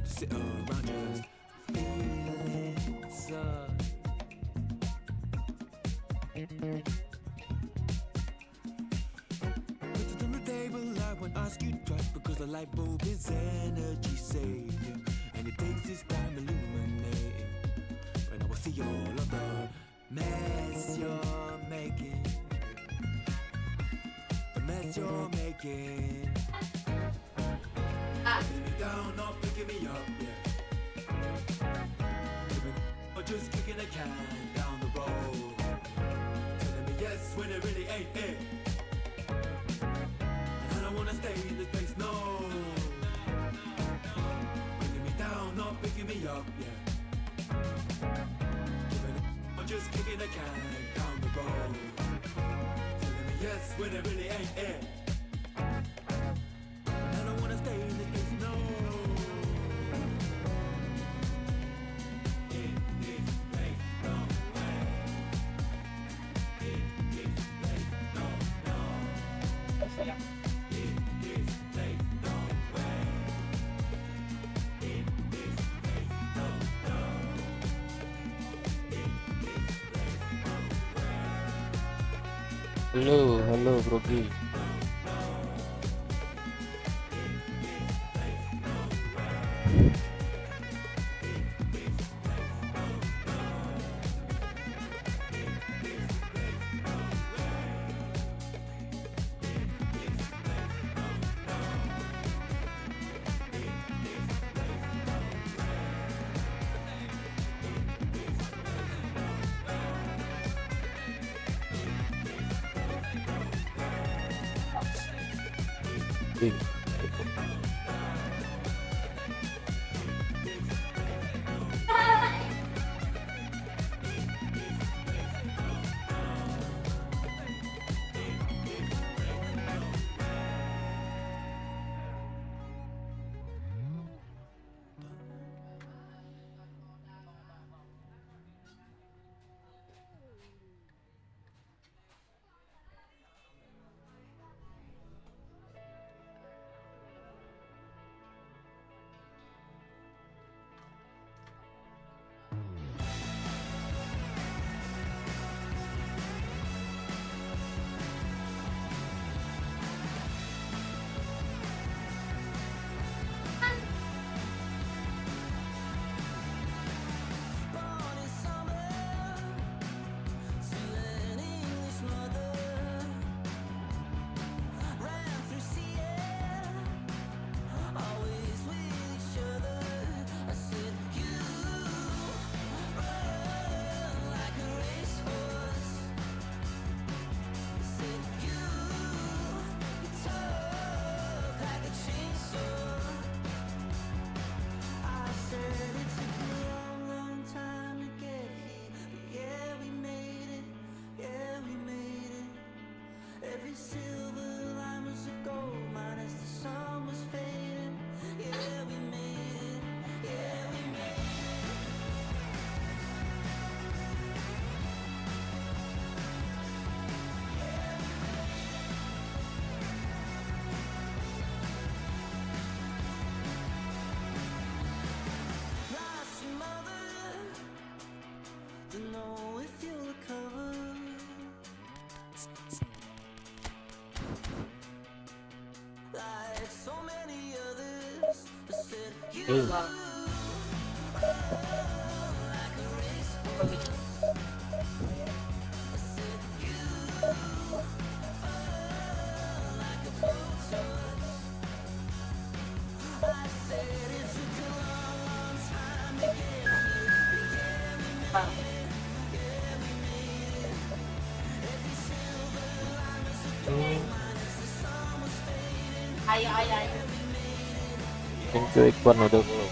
Sit around just feeling sad. Put it on the table, I won't ask you twice, because the light bulb is energy saving, and it takes its time illuminating. When I will see all of the mess you're making, the mess you're making. Putting me down, not picking me up, yeah. Giving, or just kicking a can down the road. Telling me yes when it really ain't it. And I don't wanna stay in this place, no. Putting me down, not picking me up, yeah. Giving, or just kicking a can down the road. Telling me yes when it really ain't it. I don't wanna stay in this place, no. In this place, no way. In this place, no, no. In this place, no way. In this place, no, no. In this place, no way. Halo Bro G. Big. silver linings of gold, mine as the sun was fading. Yeah, we made it. Yeah, we made it. Lost your mother. Don't know if you'll recover. Like so many others that said you like a race. I said you like a blowtorch. I said it took a long, long time to get here, but yeah, we made it. Yeah, we made it. Every silver linings of gold, mine as the sun was fading. Yang cuy Iqbal udah belum.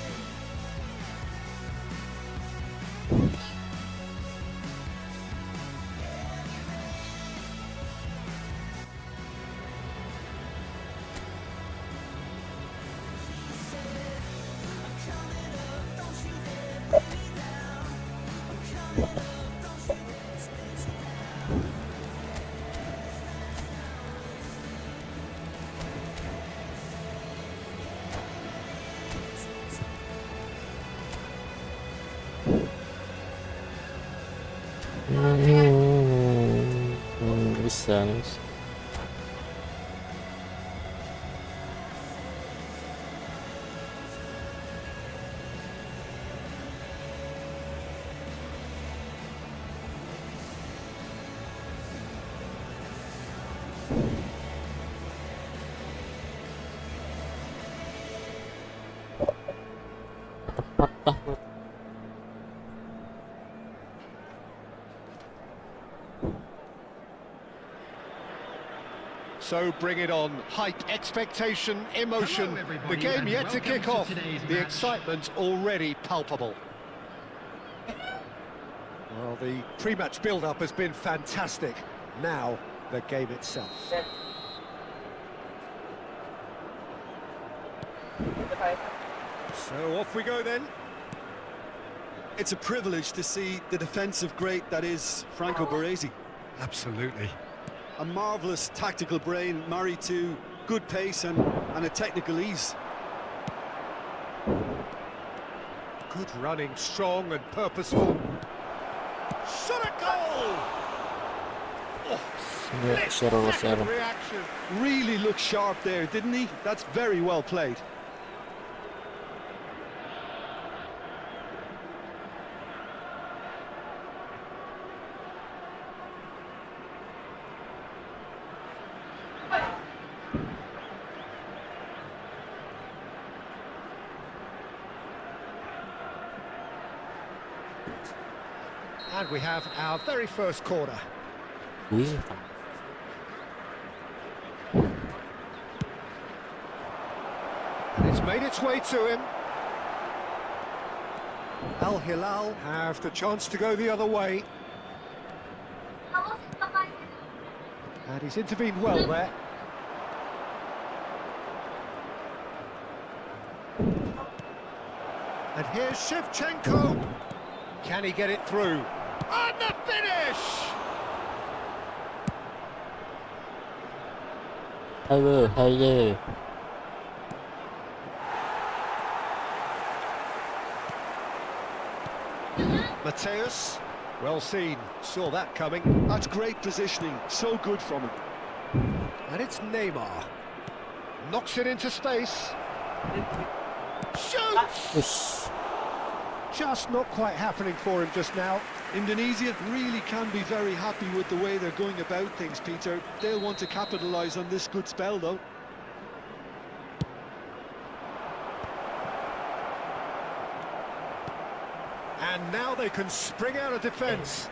Bisa nih. Patah. So bring it on. Hype, expectation, emotion. The game yet to kick off. The excitement already palpable. Well, the pre-match build-up has been fantastic. Now, the game itself. So off we go then. It's a privilege to see the defensive great that is Franco Baresi. Absolutely. A marvellous tactical brain married to good pace and a technical ease. Good running, strong and purposeful. Shot a goal! Oh, Yeah, split-second reaction. Really looked sharp there, didn't he? That's very well played. And we have our very first corner. Wih, And it's made its way to him. Al Hilal have the chance to go the other way. And he's intervened well there. And here's Shevchenko. Can he get it through? And the finish! halo. Mateus, well seen, saw that coming. That's great positioning, so good from him. And it's Neymar. Knocks it into space. Shoots! Ush. Just not quite happening for him just now. Indonesia really can be very happy with the way they're going about things, Peter. They'll want to capitalise on this good spell, though. And now they can spring out of defence.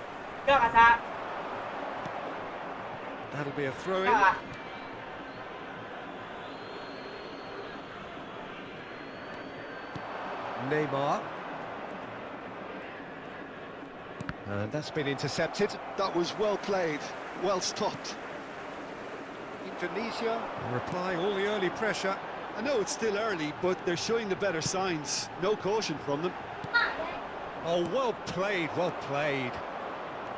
That'll be a throw-in. Neymar. And that's been intercepted. That was well played, well stopped. Indonesia replying all the early pressure. I know it's still early, but they're showing the better signs. No caution from them. Oh, well played, well played.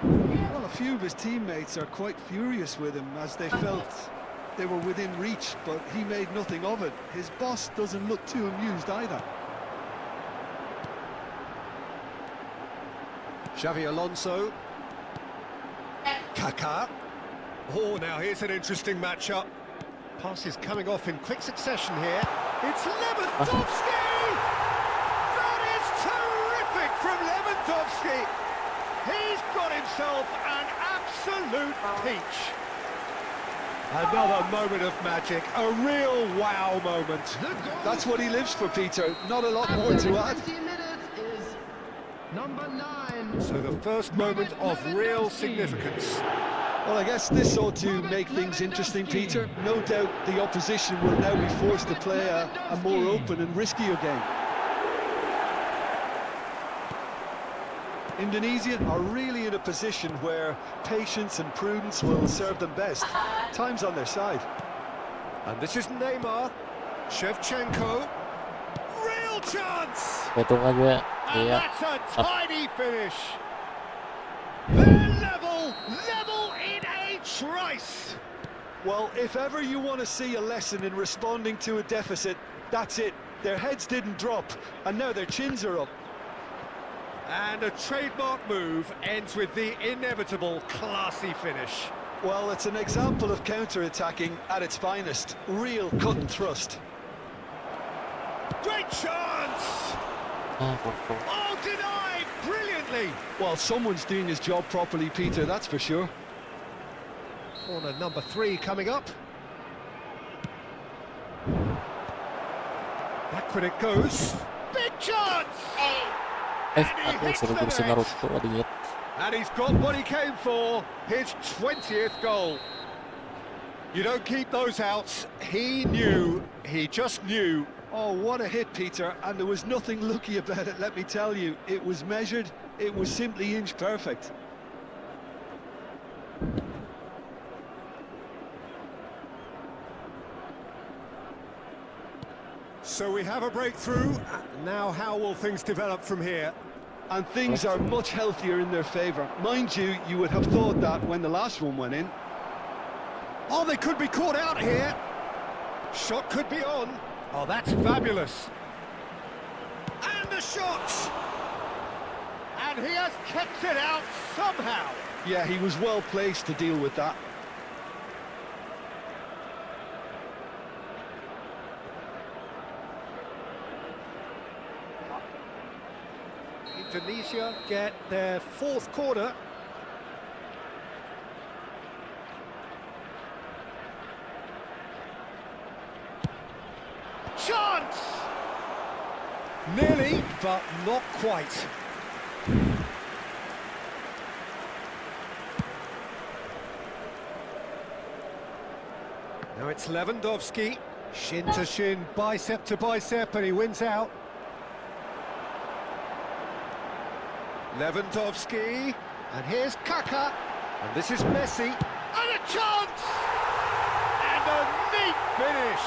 Well, a few of his teammates are quite furious with him as they felt they were within reach, but he made nothing of it. His boss doesn't look too amused either. Xavi Alonso. Kaká. Oh, now here's an interesting matchup. Passes coming off in quick succession here. It's Lewandowski! That is terrific from Lewandowski! He's got himself an absolute peach. Another moment of magic, a real wow moment. The goal That's what he lives for, Peter. Not a lot more to add. 20 minutes is number 9. So the first moment of real significance. Well, I guess this ought to make things interesting, Peter. No doubt the opposition will now be forced to play a more open and riskier game. Indonesia are really in a position where patience and prudence will serve them best. Time's on their side. And this is Neymar. Shevchenko. Real chance! Hitung aja. And Iya. that's a tiny finish. They're level in a trice. Well, if ever you want to see a lesson in responding to a deficit, that's it. Their heads didn't drop, and now their chins are up. And a trademark move ends with the inevitable classy finish. Well, it's an example of counter-attacking at its finest. Real cut and thrust. Great chance! Ah, kok. Oh, denied brilliantly! Well, someone's doing his job properly, Peter, that's for sure. Corner number 3 coming up. Backward it goes. Big chance! Aku suruh kursi Naruto dingin. And he's got what he came for, his 20th goal. You don't keep those outs. He knew, he just knew. Oh, what a hit, Peter, and there was nothing lucky about it, let me tell you. It was measured, it was simply inch perfect. So we have a breakthrough. Now how will things develop from here? And things are much healthier in their favour. Mind you, you would have thought that when the last one went in. Oh, they could be caught out here. Shot could be on. Oh, that's fabulous. And the shot! And he has kept it out somehow. Yeah, he was well placed to deal with that. Indonesia get their 4th corner. Chance! Nearly, but not quite. Now it's Lewandowski. Shin to shin, bicep to bicep, and he wins out. Lewandowski, and here's Kaká, and this is Messi, and a chance! And a neat finish!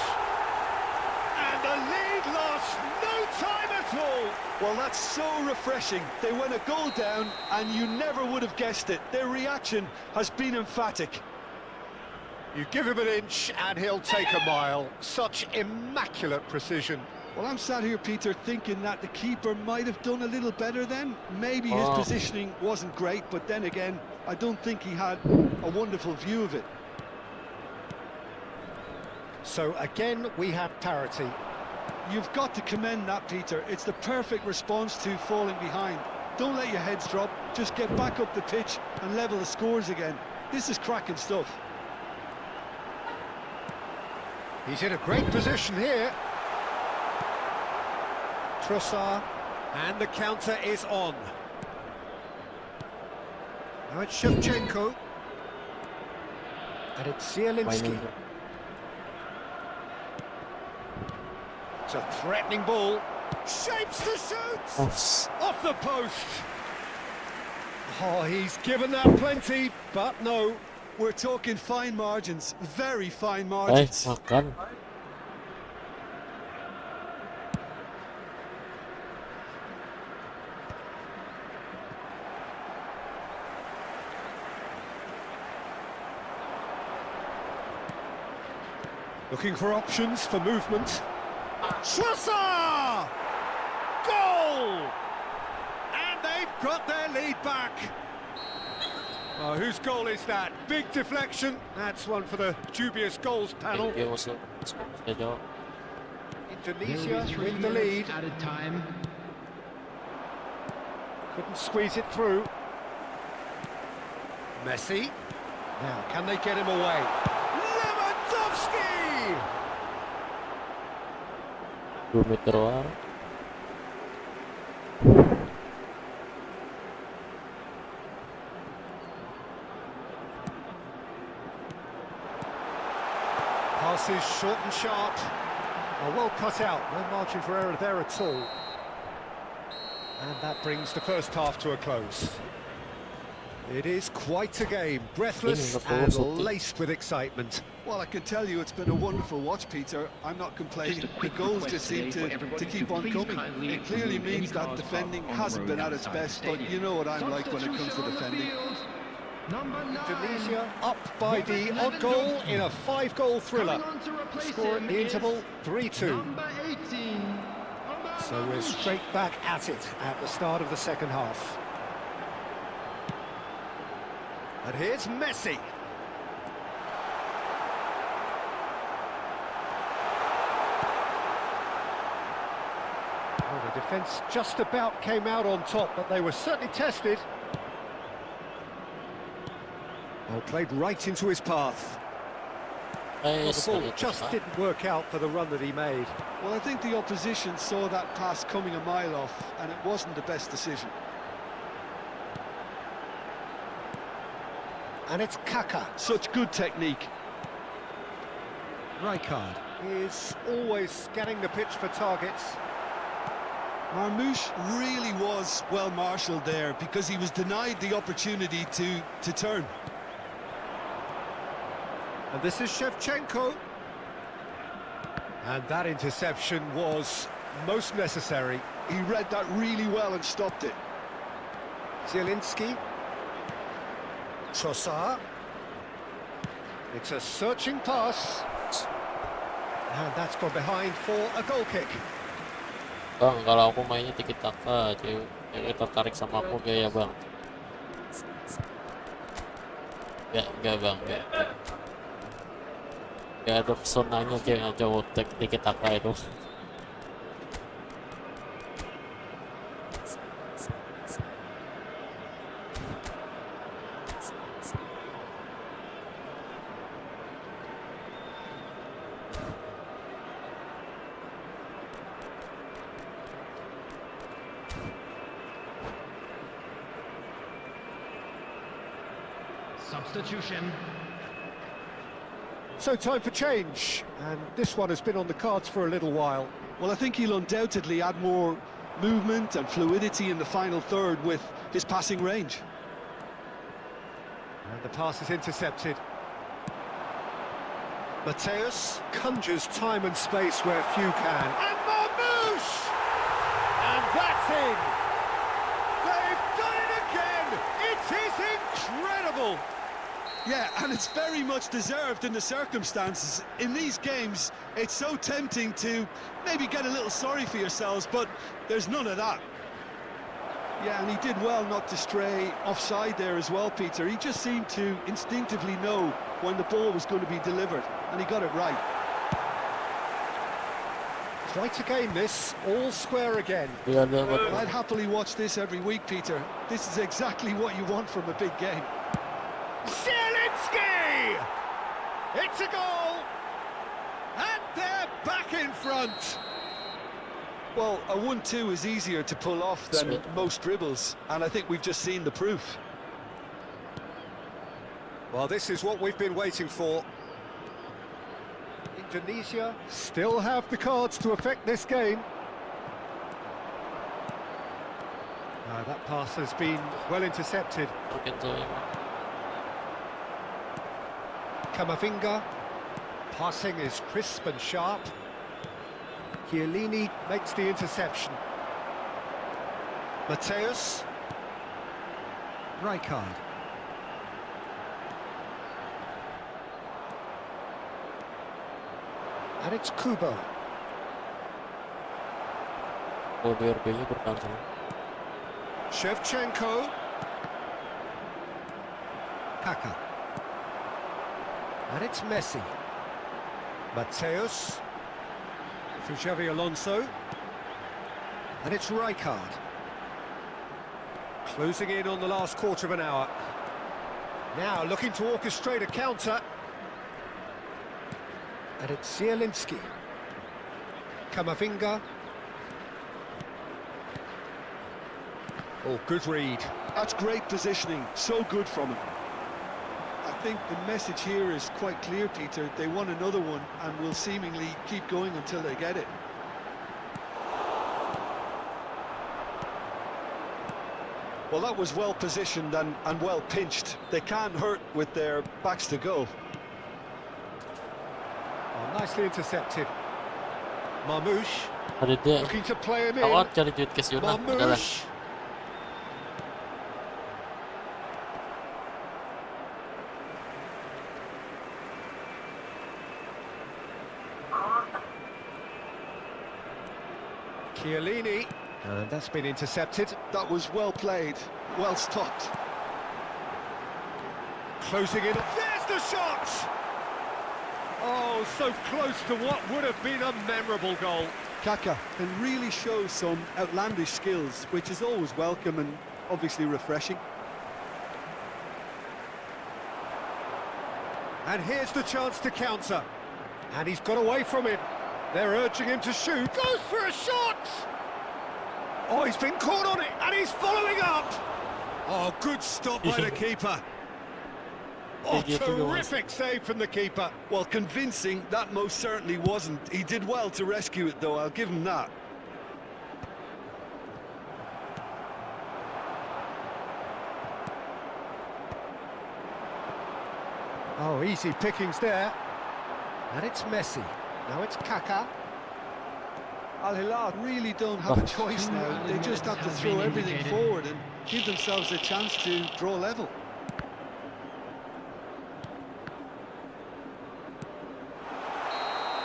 And the lead lost no time at all! Well, that's so refreshing. They went a goal down, and you never would have guessed it. Their reaction has been emphatic. You give him an inch, and he'll take a mile. Such immaculate precision. Well, I'm sat here, Peter, thinking that the keeper might have done a little better then. Maybe his positioning wasn't great, but then again, I don't think he had a wonderful view of it. So again, we have parity. You've got to commend that, Peter. It's the perfect response to falling behind. Don't let your heads drop. Just get back up the pitch and level the scores again. This is cracking stuff. He's in a great position here. Trossard, and the counter is on. Now it's Shevchenko, and it's Zielinski. Mainin. It's a threatening ball. Shapes to shoot! Oh, Off the post! Oh, he's given that plenty, but no. We're talking fine margins, very fine Eh, margins. makan. Looking for options for movement. Schwarzer! Goal! And they've got their lead back. Oh, whose goal is that? Big deflection. That's one for the dubious goals panel. Thank you also. Saya jawab. Indonesia There will be 3 with the lead. minutes added time. Couldn't squeeze it through. Messi. Now, can they get him away? Lewandowski! 2 meter doang. Passes short and sharp. Oh, well cut out. No margin for error there at all. And that brings the first half to a close. It is quite a game, breathless and laced with excitement. Well, I can tell you it's been a wonderful watch, Peter. I'm not complaining. Just a The quick goals request just seem today to for everybody keep to on please coming. kindly It clearly remove any means that cars defending parked on the hasn't road been at its outside the best, but stadium. you know what I'm like when it comes to Substitution on the defending. field. Number 9. Indonesia up by the odd goal in a 5-goal thriller. Coming on to replace Score at him the interval, is 3-2. Number 18. So we're straight back at it at the start of the second half. And here's Messi. Well, the defence just about came out on top, but they were certainly tested. Well, played right into his path. Well, the ball just didn't work out for the run that he made. Well, I think the opposition saw that pass coming a mile off, and it wasn't the best decision. And it's Kaka. Such good technique. Rijkaard is always scanning the pitch for targets. Marmoush really was well marshalled there because he was denied the opportunity to turn. And this is Shevchenko. And that interception was most necessary. He read that really well and stopped it. Zielinski. Trossard. It's a searching pass. And that's gone behind for a goal kick. Bang, kalau aku mainnya tiki-taka, cewek tertarik sama aku gaya bang. Enggak bang, enggak. Gak ada pesonanya cewek cowok tiki-taka itu. Substitution. So time for change. And this one has been on the cards for a little while. Well, I think he'll undoubtedly add more movement and fluidity in the final third with his passing range. And the pass is intercepted. Mateus conjures time and space where few can. And Marmoush! And that's in! They've done it again! It is incredible! Yeah, and it's very much deserved in the circumstances. In these games, it's so tempting to maybe get a little sorry for yourselves, but there's none of that. Yeah, and he did well not to stray offside there as well, Peter. He just seemed to instinctively know when the ball was going to be delivered, and he got it right. Quite a game this, all square again. I'd happily watch this every week, Peter. This is exactly what you want from a big game. Zielinski! It's a goal! And they're back in front! Well, a 1-2 is easier to pull off than most dribbles, and I think we've just seen the proof. Well, this is what we've been waiting for. Indonesia still have the cards to affect this game. That pass has been well intercepted. Camavinga. Passing is crisp and sharp. Chiellini makes the interception. Mateus. Rijkaard. And it's Kubo. Oh, BRB-nya bertahan. Shevchenko. Kaka. And it's Messi. Mateus. To Xavi Alonso. And it's Rijkaard. Closing in on the last quarter of an hour. Now looking to orchestrate a counter. And it's Zielinski. Camavinga. Oh, good read. That's great positioning, so good from him. I think the message here is quite clear, Peter. They want another one and will seemingly keep going until they get it. Well, that was well positioned and well pinched. They can't hurt with their backs to go. Oh, nicely intercepted. Marmoush Ada dia looking to play him in. awal cari duit ke Yunnan adalah Marmoush. Chiellini. And that's been intercepted. That was well played, well stopped. Closing in. There's the shot! Oh, so close to what would have been a memorable goal. Kaka can really show some outlandish skills, which is always welcome and obviously refreshing. And here's the chance to counter. And he's got away from him. They're urging him to shoot. Goes for a shot! Oh, he's been caught on it, and he's following up! Oh, good stop by the keeper. Oh, terrific save from the keeper. Well, convincing, that most certainly wasn't. He did well to rescue it, though, I'll give him that. Oh, easy pickings there. And it's Messi. Now it's Kaka. Al Hilal really don't have a choice now. They just have to throw everything forward and give themselves a chance to draw level.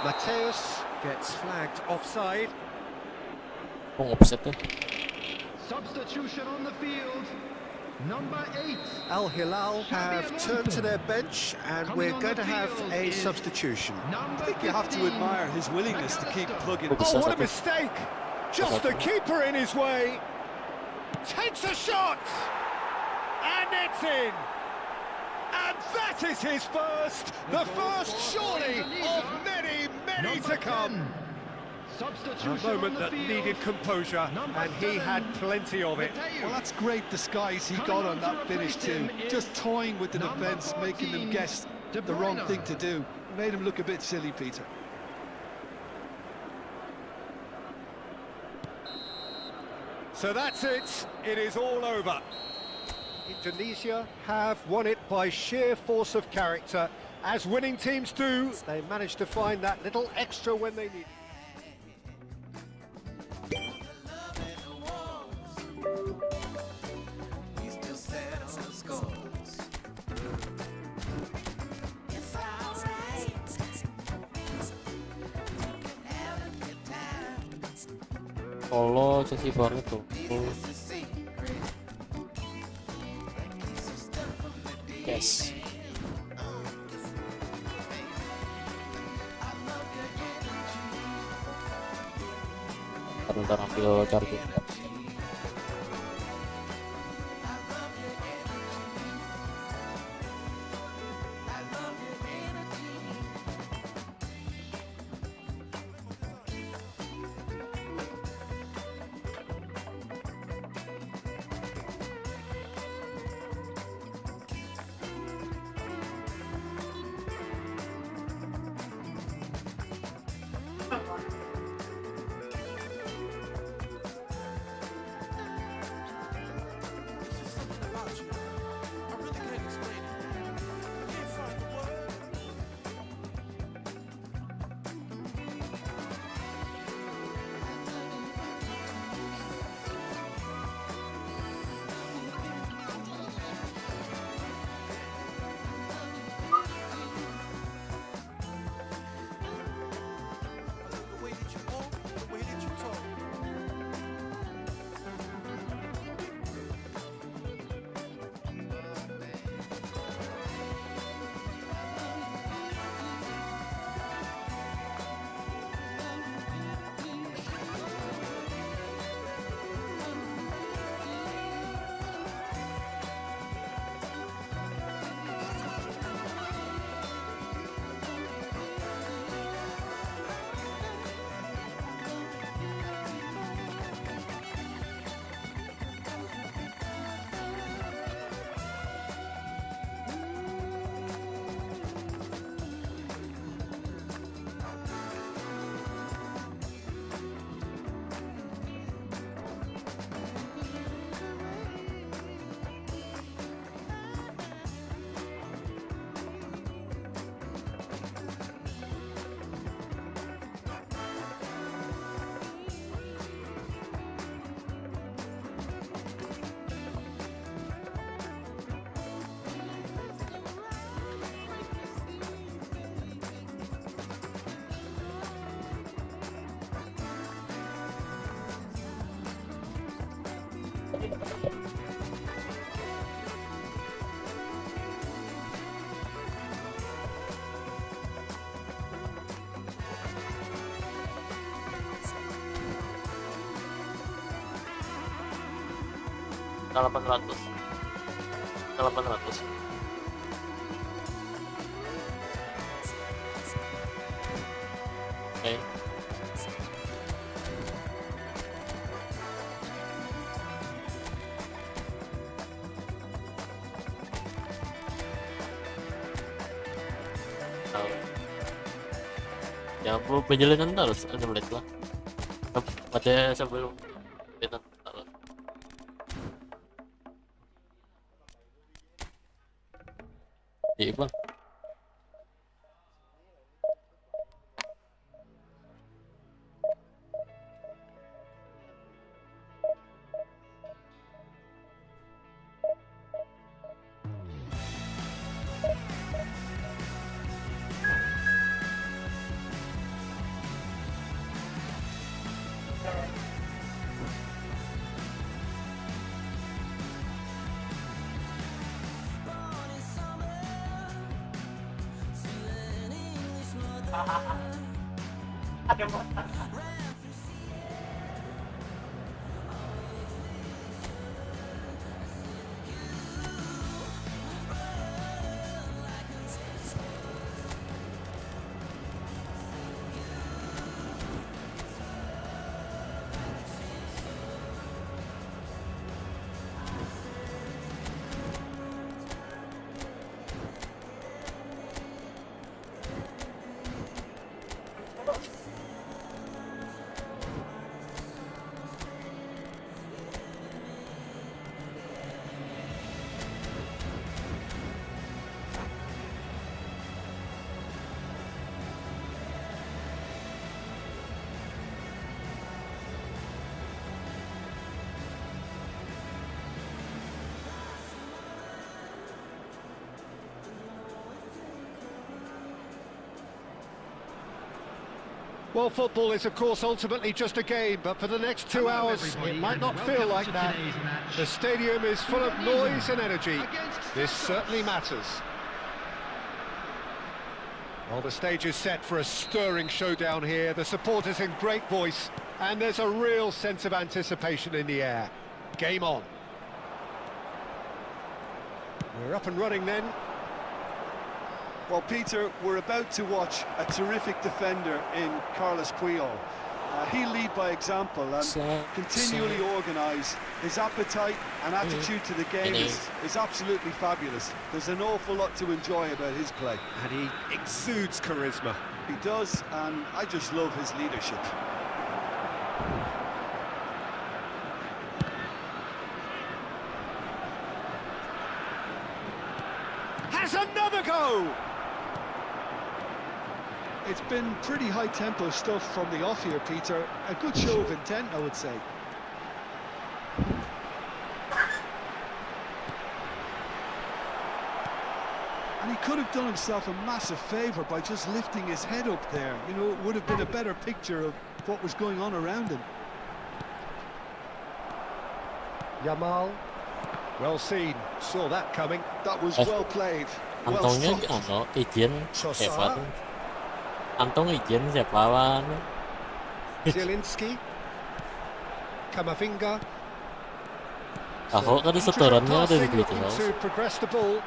Mateus gets flagged offside. oh offset ya. Substitution on the field. Number 8. Al Hilal have turned to their bench, and we're going to have a substitution. I think you have to admire his willingness to keep plugging. Oh, what a mistake! Just the keeper in his way. Takes a shot! And it's in! And that is his first! The first, surely, of many, many to come! A moment that needed composure, and he had plenty of it. Well, that's great disguise he got on that finish too. Just toying with the defence, making them guess the wrong thing to do. Made him look a bit silly, Peter. So that's it. It is all over. Indonesia have won it by sheer force of character. As winning teams do, they managed to find that little extra when they need it. Kalo Chelsea banget tuh. Yes. Ntar ambil charger. 800. 800. Oke. Ya, perjalanan terus ada menit lah. Pada sebelum kita taruh. Iya bang. Well, football is, of course, ultimately just a game, but for the next 2 hours, it might not feel like that. The stadium is full of noise and energy. This certainly matters. Well, the stage is set for a stirring showdown here. The supporters in great voice, and there's a real sense of anticipation in the air. Game on. We're up and running then. Well, Peter, we're about to watch a terrific defender in Carlos Puyol. He'll lead by example and continually organise. His appetite and attitude to the game is absolutely fabulous. There's an awful lot to enjoy about his play. And he exudes charisma. He does, and I just love his leadership. Has another go! It's been pretty high-tempo stuff from the off here, Peter. A good show of intent, I would say. And he could have done himself a massive favour by just lifting his head up there. You know, it would have been a better picture of what was going on around him. Yamal. Well seen. Saw that coming. That was well played. Well Antongnya stopped. izin siapa tuh? Antong izin siapa lawan? Zielinski. Kamavinga. Aku kan setorannya ada di gitu loh. To progress the ball.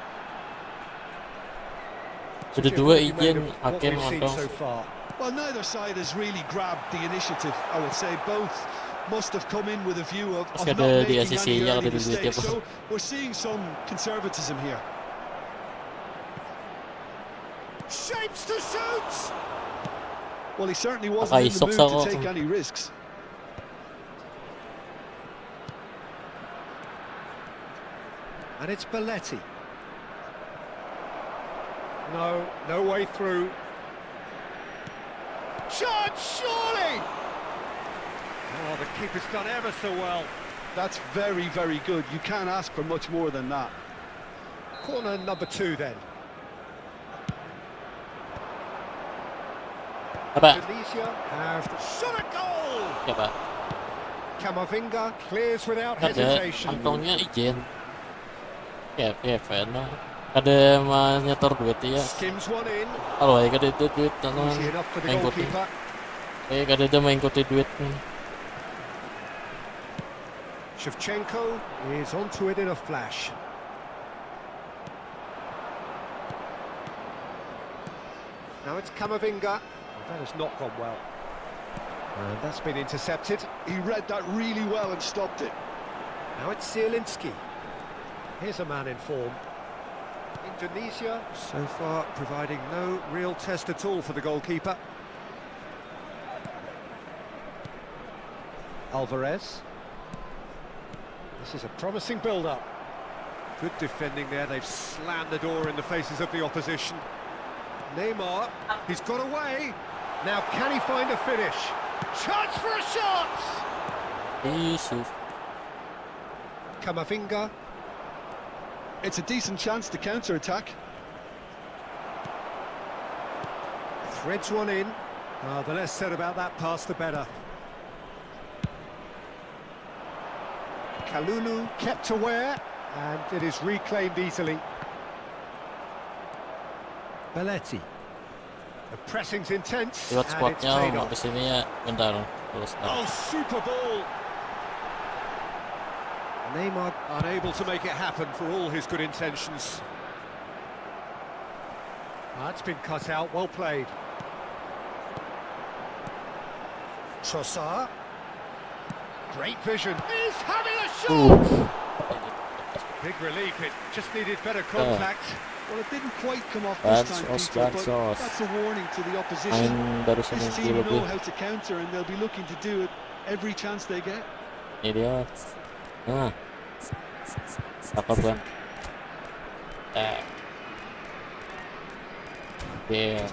Sudah dua izin hakim Antong. Well, neither side has really grabbed the initiative, I would say. Both must have come in with a view of not making any early mistakes. So we're seeing some conservatism here. Shapes to shoot! Well, he certainly wasn't in the mood to take any risks. And it's Belletti. No way through. Shot, surely! Oh, the keeper's done ever so well. That's very, very good. You can't ask for much more than that. Corner number 2 then. Apa? Tunisia have shot a goal! Siapa? Kamavinga clears without Ada hesitation. Antongnya izin. Ya, fan. Ada nyetor duit ya. Skims one in. Kalau ya kada itu duit tangan Easy enough for the main kuti. goalkeeper. Kada itu main kuti duit. Shevchenko is onto it in a flash. Now it's Kamavinga. That has not gone well. And that's been intercepted. He read that really well and stopped it. Now it's Zielinski. Here's a man in form. Indonesia, so far, providing no real test at all for the goalkeeper. Alvarez. This is a promising build-up. Good defending there. They've slammed the door in the faces of the opposition. Neymar, he's got away. Now can he find a finish? Chance for a shot! Divisi. Kamavinga. It's a decent chance to counter-attack. Threads one in. The less said about that pass, the better. Kalulu kept aware, and it is reclaimed easily. Belletti. The pressing's intense, Lewat and it's squadnya paid mau off. kesini ya bentar. Terus Oh, super ball! Neymar unable to make it happen for all his good intentions. That's been cut out, well played. Trossard. Great vision. He's having a shot! Big relief, it just needed better contact. Well, it didn't quite come off this time, Bansos, Peter, but Bansos. that's a warning to the Main opposition. barusan This yang team lebih. know how to counter, and they'll be looking to do it every chance they get. Ini dia. Nah. Cakep kan? Oke.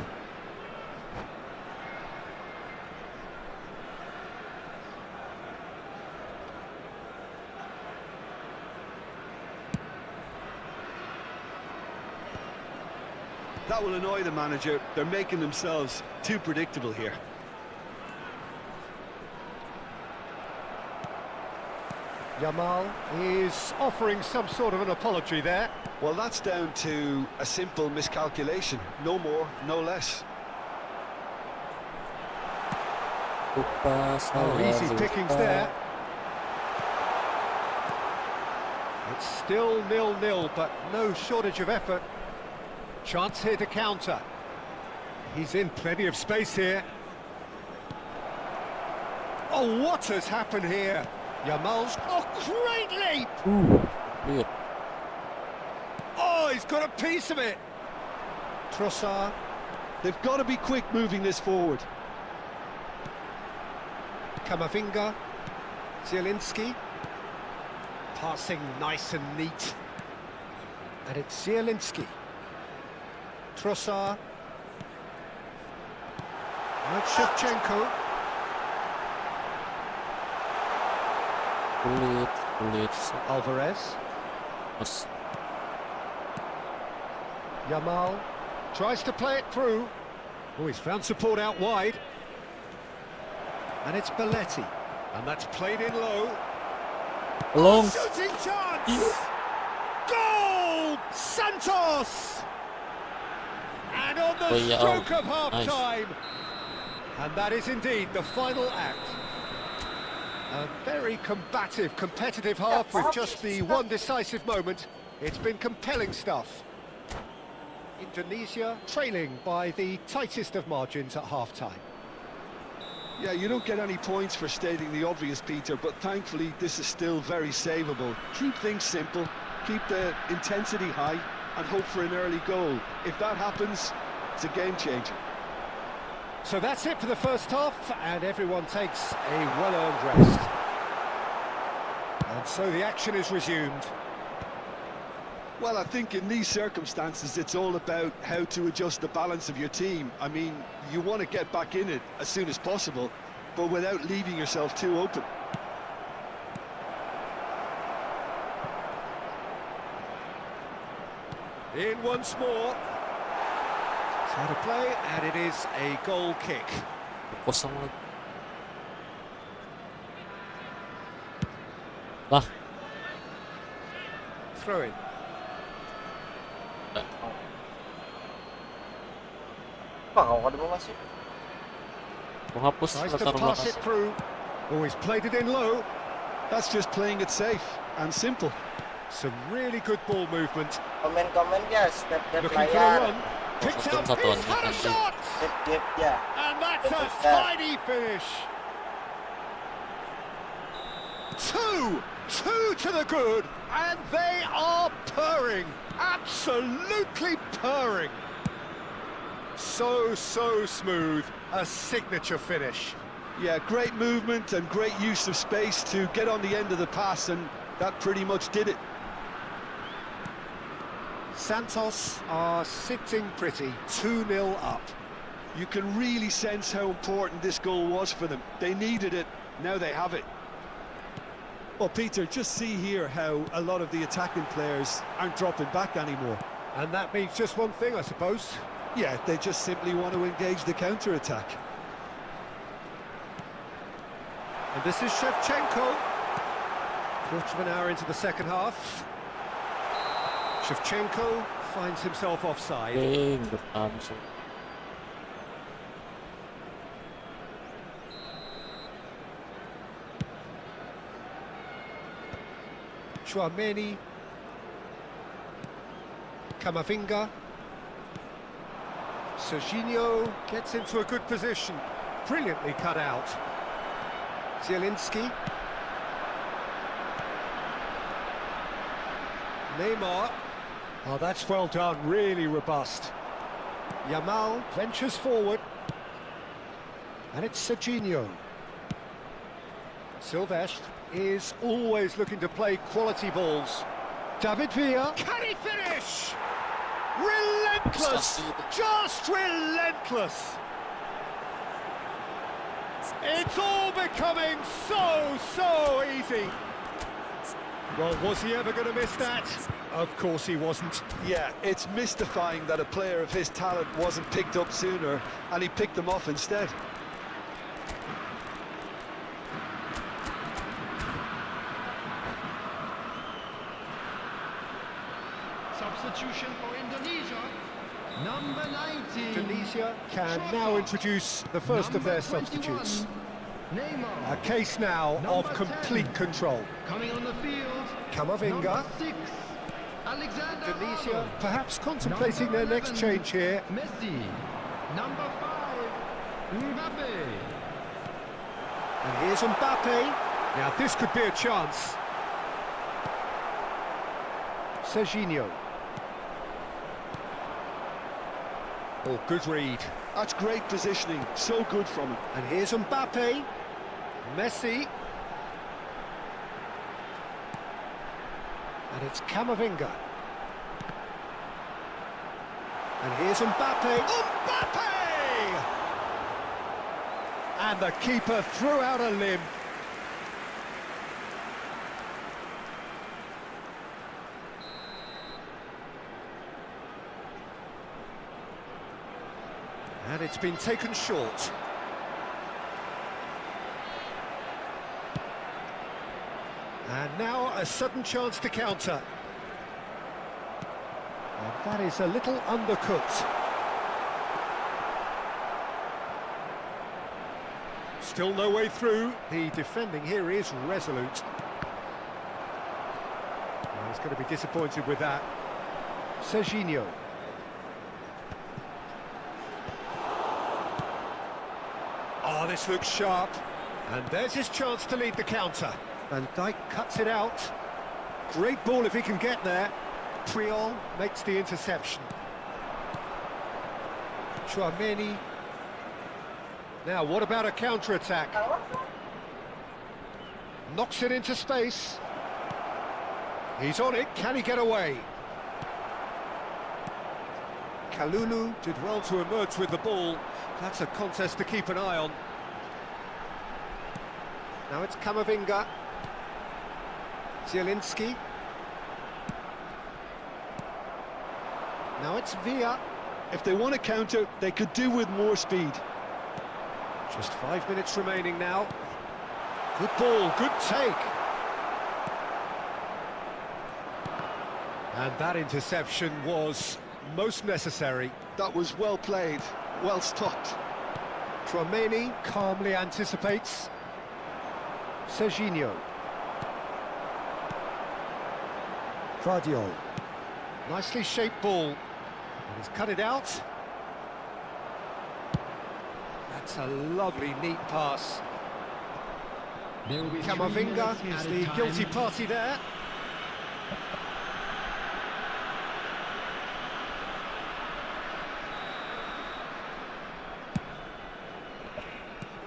That will annoy the manager. They're making themselves too predictable here. Yamal is offering some sort of an apology there. Well, that's down to a simple miscalculation. No more, no less. Lupa Oh, saya, easy pickings there. It's still 0-0, but no shortage of effort. Chance here to counter. He's in plenty of space here. Oh, what has happened here? Yamal's... Oh, great leap! Weird. Oh, he's got a piece of it! Trossard. They've got to be quick moving this forward. Kamavinga. Zielinski. Passing nice and neat. And it's Zielinski. Trossard. And Shevchenko. Kulit. Alvarez. Terus Yamal tries to play it through. Oh, he's found support out wide. And it's Belletti. And that's played in low. long. Shooting chance! Goal! Santos! And on the Oh, yeah, stroke of nice. half-time. And that is indeed the final act. A very combative, competitive half with just the one decisive moment. It's been compelling stuff. Indonesia trailing by the tightest of margins at half-time. Yeah, you don't get any points for stating the obvious, Peter, but thankfully this is still very savable. Keep things simple, keep the intensity high, and hope for an early goal. If that happens, it's a game changer. So that's it for the first half, and everyone takes a well-earned rest. And so the action is resumed. Well, I think in these circumstances, it's all about how to adjust the balance of your team. I mean, you want to get back in it as soon as possible, but without leaving yourself too open. In once more. It's how to play, and it is a goal kick. kosong lagi. Lah. Throw in. Mau ada bawah sih. Mau hapus Tries to taruh pass belakang. it through. Oh, he's played it in low. That's just playing it safe and simple. Some really good ball movement. Komen-komen ya, step-step Looking for a layar. run. Picked Satu up, satuan he's had a anjing. shot! Skip ya. And that's a Bisa. tidy finish. Two to the good, and they are purring, absolutely purring. So smooth, a signature finish. Yeah, great movement and great use of space to get on the end of the pass, and that pretty much did it. Santos are sitting pretty, 2-0 up. You can really sense how important this goal was for them. They needed it, now they have it. Well, Peter, just see here how a lot of the attacking players aren't dropping back anymore. And that means just one thing, I suppose. Yeah, they just simply want to engage the counter-attack. And this is Shevchenko. Quarter of an hour into the second half. Shevchenko finds himself offside. Langsung. Chouameni. Camavinga. Serginho gets into a good position. Brilliantly cut out. Zielinski. Neymar. Oh, that's well done, really robust. Yamal ventures forward. And it's Serginho. Silvestre is always looking to play quality balls. David Villa. Can he finish? Relentless! Just relentless! It's all becoming so easy. Well, was he ever going to miss that? Of course he wasn't. Yeah, it's mystifying that a player of his talent wasn't picked up sooner, and he picked them off instead. Substitution for Indonesia. Number 19. Tunisia can now introduce the first of their substitutes. Neymar. A case now of Number complete 10. control. Coming on the field. Camavinga. Number 6. Alexander Tunisia Arnold. perhaps contemplating their Number next 11, change here. Messi. Number 5. Mbappe. And here's Mbappe. Now this could be a chance. Serginho. Oh, good read. That's great positioning, so good from him. And here's Mbappe. Messi. And it's Camavinga. And here's Mbappe. Mbappe! And the keeper threw out a limb. And it's been taken short. And now a sudden chance to counter. And that is a little undercooked. Still no way through. The defending here is resolute. Well, he's going to be disappointed with that. Serginho. Oh, this looks sharp. And there's his chance to lead the counter. Van Dijk cuts it out. Great ball if he can get there. Priol makes the interception. Chouameni. Now, what about a counter-attack? Knocks it into space. He's on it. Can he get away? Kalulu did well to emerge with the ball. That's a contest to keep an eye on. Now it's Camavinga. Zielinski. Now it's Villa. If they want to counter, they could do with more speed. Just 5 minutes remaining now. Good ball, good take. And that interception was most necessary. That was well played, well stopped. Chouameni calmly anticipates. Serginho. Vardiol. Nicely shaped ball. And he's cut it out. That's a lovely, neat pass. There will be 3 Camavinga minutes is added the time. guilty party there.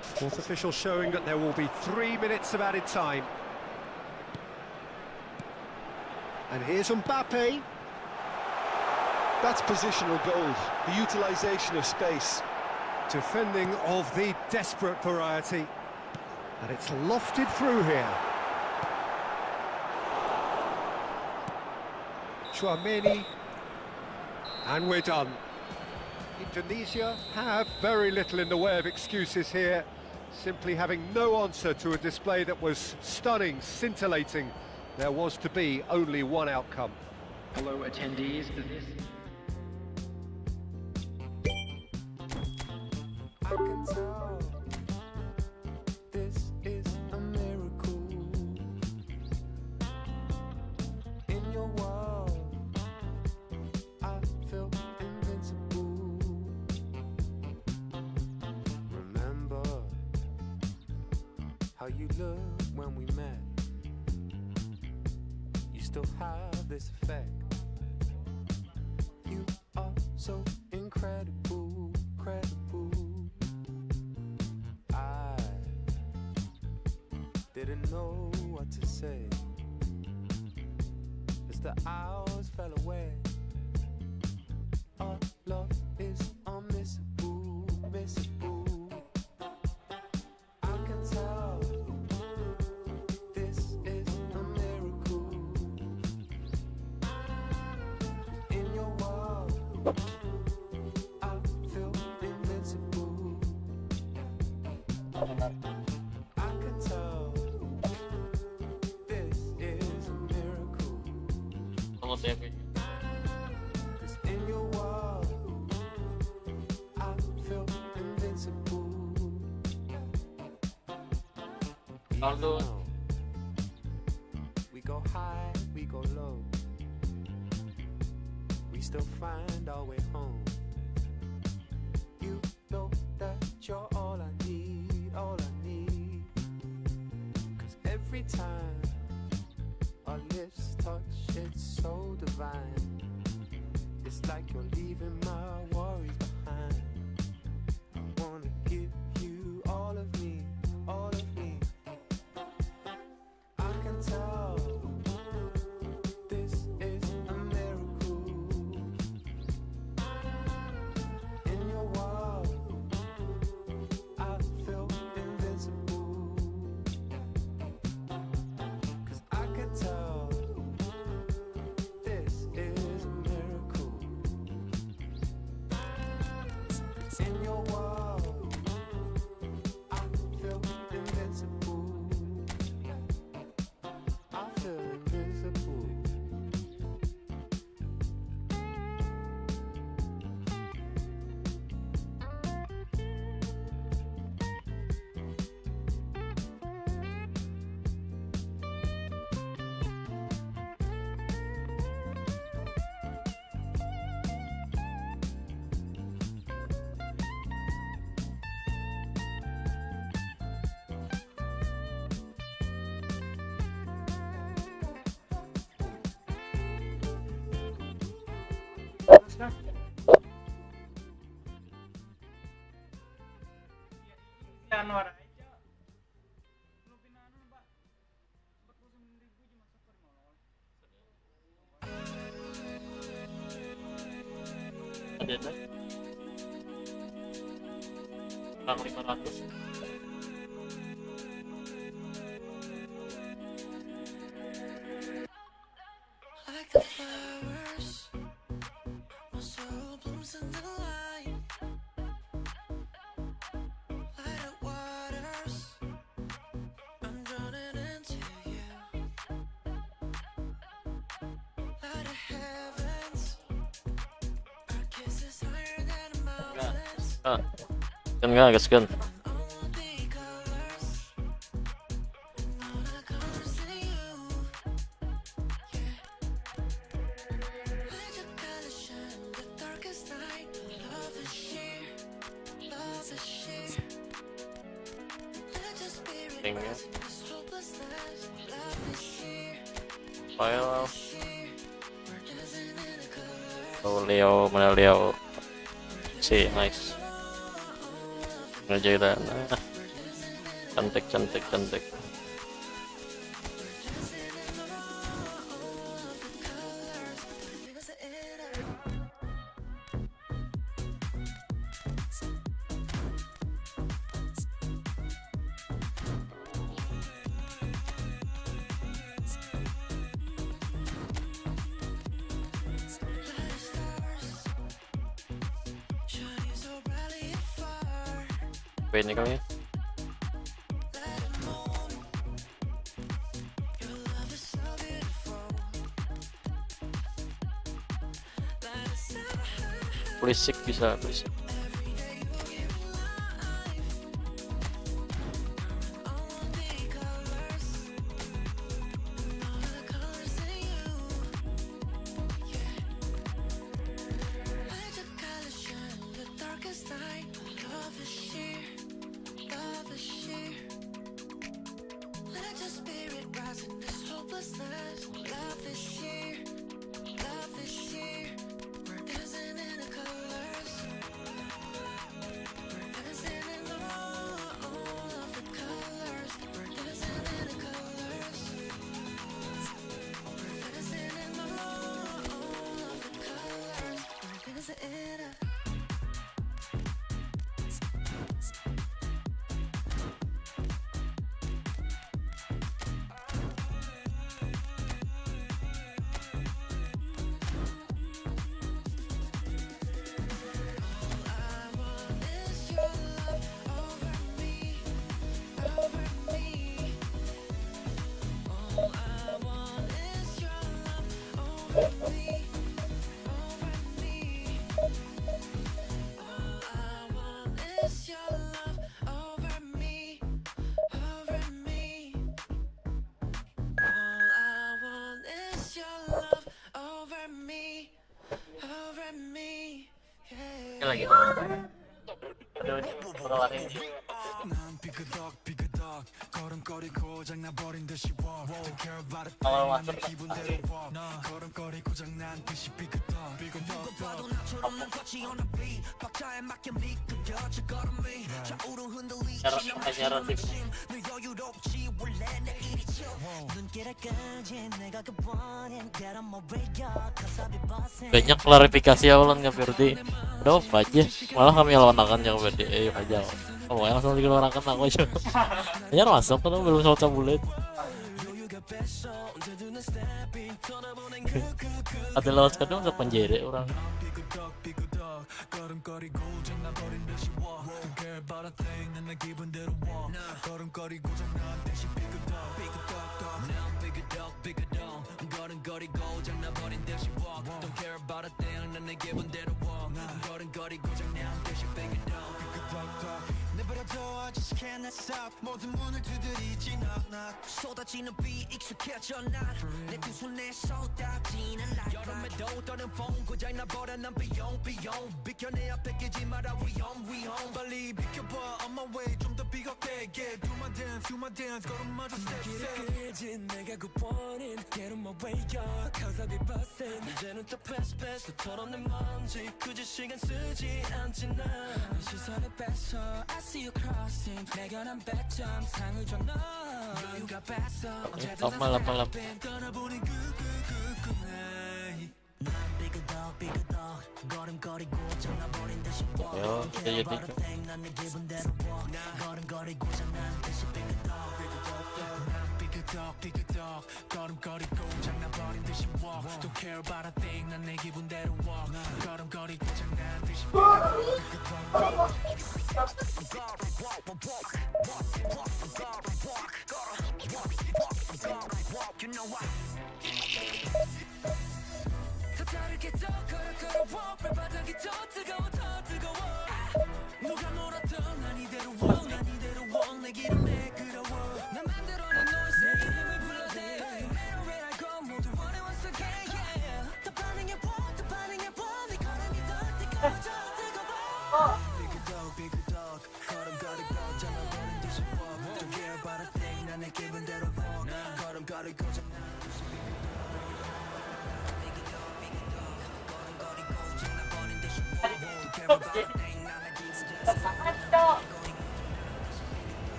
Fourth official showing that there will be 3 minutes of added time. And here's Mbappe. That's positional goal, the utilisation of space. Defending of the desperate variety. And it's lofted through here. Chouameni. And we're done. Indonesia have very little in the way of excuses here. Simply having no answer to a display that was stunning, scintillating. There was to be only one outcome. Hello attendees, this I can tell this is a miracle. In your world, I feel invincible. Remember how you looked when we met. You still have this effect. You are so incredible, credible. I didn't know what to say as the hours fell away. Our love is unmissable, missable. I can tell this is a miracle. In your world, I feel invincible. I can tell this is a miracle. Almost every. 'Cause in your world, I feel invincible. Aldo. We go high, we go low. We still find our way home. You know that you're all I need, all I need. 'Cause every time our lips touch, it's so divine. It's like you're leaving my worries behind. I wanna give you all of me, all of me. I can tell this is a miracle. In your world, I feel invincible. 'Cause I can tell this is a miracle. In your world, I feel invincible. I feel invincible. Januari aja lu pindahan mbak 49.000 aja masuk ke mall. Ada dah. Kurang 500. Like the flowers, my soul blooms in the light. Light up waters, I'm drowning into you. Light of heavens, our kiss is higher than a mountains. Kan nggak gaskan. All the colors, all the colors in you. Yeah. Tingnya file Leo, mana Leo si nice ngejada, nah cantik. Ini kali ya. Berisik bisa berisik. Lagi aduh lari kalau masuk banyak klarifikasi awalan nggak Ferdi udah apa aja malah kami lawan yang Ferdi aja oh ya langsung dikeluarkan aku aja ya masuk kan belum sama bulet ada lawan kadang masuk penjara orang malam yo jadi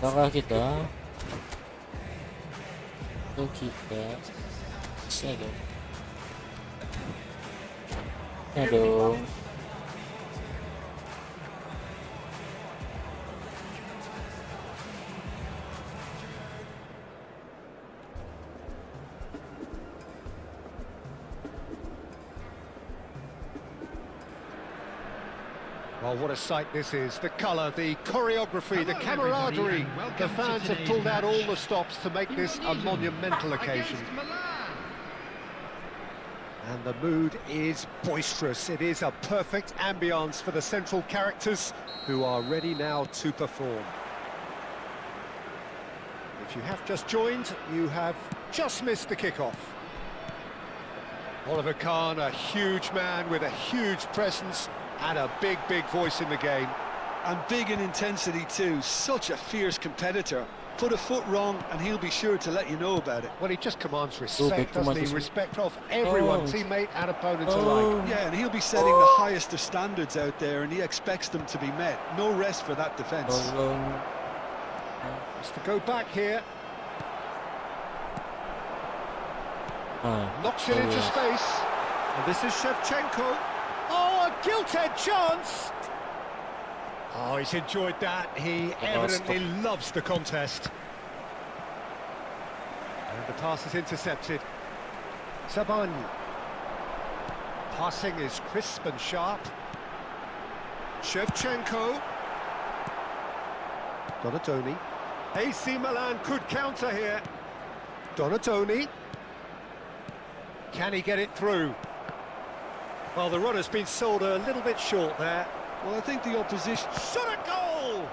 Apakah kita bisa dong? Ya dong. Well, what a sight this is. The colour, the choreography, the camaraderie. The fans have pulled out all the stops to make this a monumental occasion. And the mood is boisterous. It is a perfect ambience for the central characters who are ready now to perform. If you have just joined, you have just missed the kickoff. Oliver Kahn, a huge man with a huge presence and a big voice in the game. And big in intensity too, such a fierce competitor. Put a foot wrong and he'll be sure to let you know about it. Well, he just commands respect, doesn't he? Respect of everyone, teammate and opponent alike. Yeah, and he'll be setting the highest of standards out there, and he expects them to be met. No rest for that defence. Has to go back here. Knocks it into space. And this is Shevchenko. Oh, a gilt-edged chance! Oh, he's enjoyed that. He evidently loves the contest. And the pass is intercepted. Saban. Passing is crisp and sharp. Shevchenko. Donatoni. AC Milan could counter here. Donatoni. Can he get it through? Well, the runner's been sold a little bit short there. Well, I think the opposition... Shot a goal!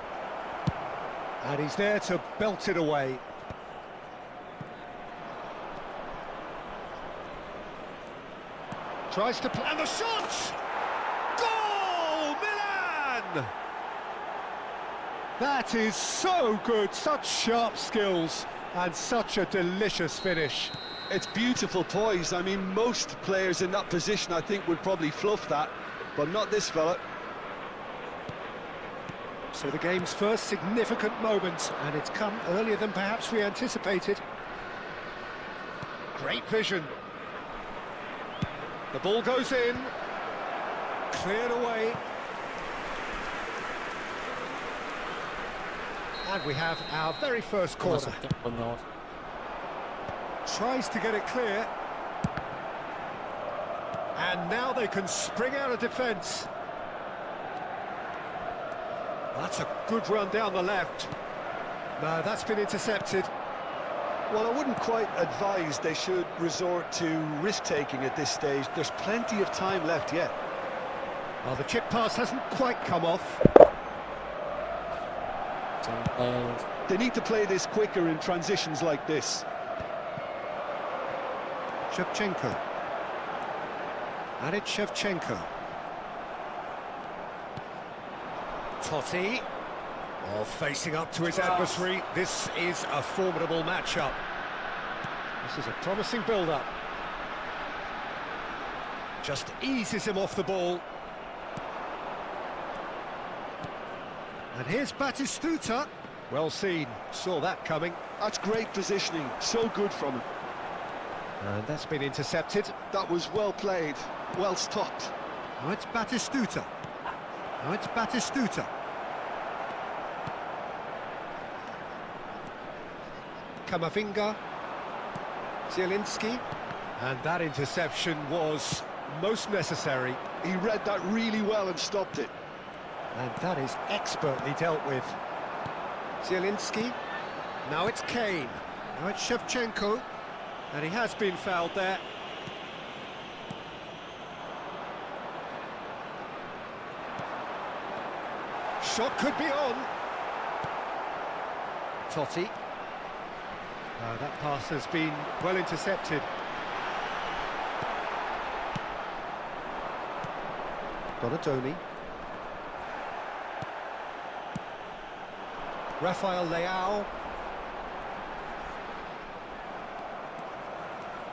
And he's there to belt it away. Tries to play... And the shot! Goal! Milan! That is so good. Such sharp skills and such a delicious finish. It's beautiful poise. I mean, most players in that position, I think, would probably fluff that, but not this fella. So the game's first significant moment, and it's come earlier than perhaps we anticipated. Great vision. The ball goes in. Cleared away. And we have our very first corner. Tries to get it clear. And now they can spring out of defence. That's a good run down the left. No, that's been intercepted. Well, I wouldn't quite advise they should resort to risk-taking at this stage. There's plenty of time left yet. Well, the chip pass hasn't quite come off. They need to play this quicker in transitions like this. Shevchenko. And it's Shevchenko. Totti. Oh, facing up to his adversary. This is a formidable matchup. This is a promising build-up. Just eases him off the ball. And here's Batistuta. Well seen. Saw that coming. That's great positioning. So good from him. And that's been intercepted. That was well played. Well stopped. Now it's Batistuta. Now it's Batistuta. Kamavinga. Zielinski. And that interception was most necessary. He read that really well and stopped it. And that is expertly dealt with. Zielinski. Now it's Kane. Now it's Shevchenko. And he has been fouled there. Shot could be on. Totti. That pass has been well intercepted. Donatoni. Rafael Leao.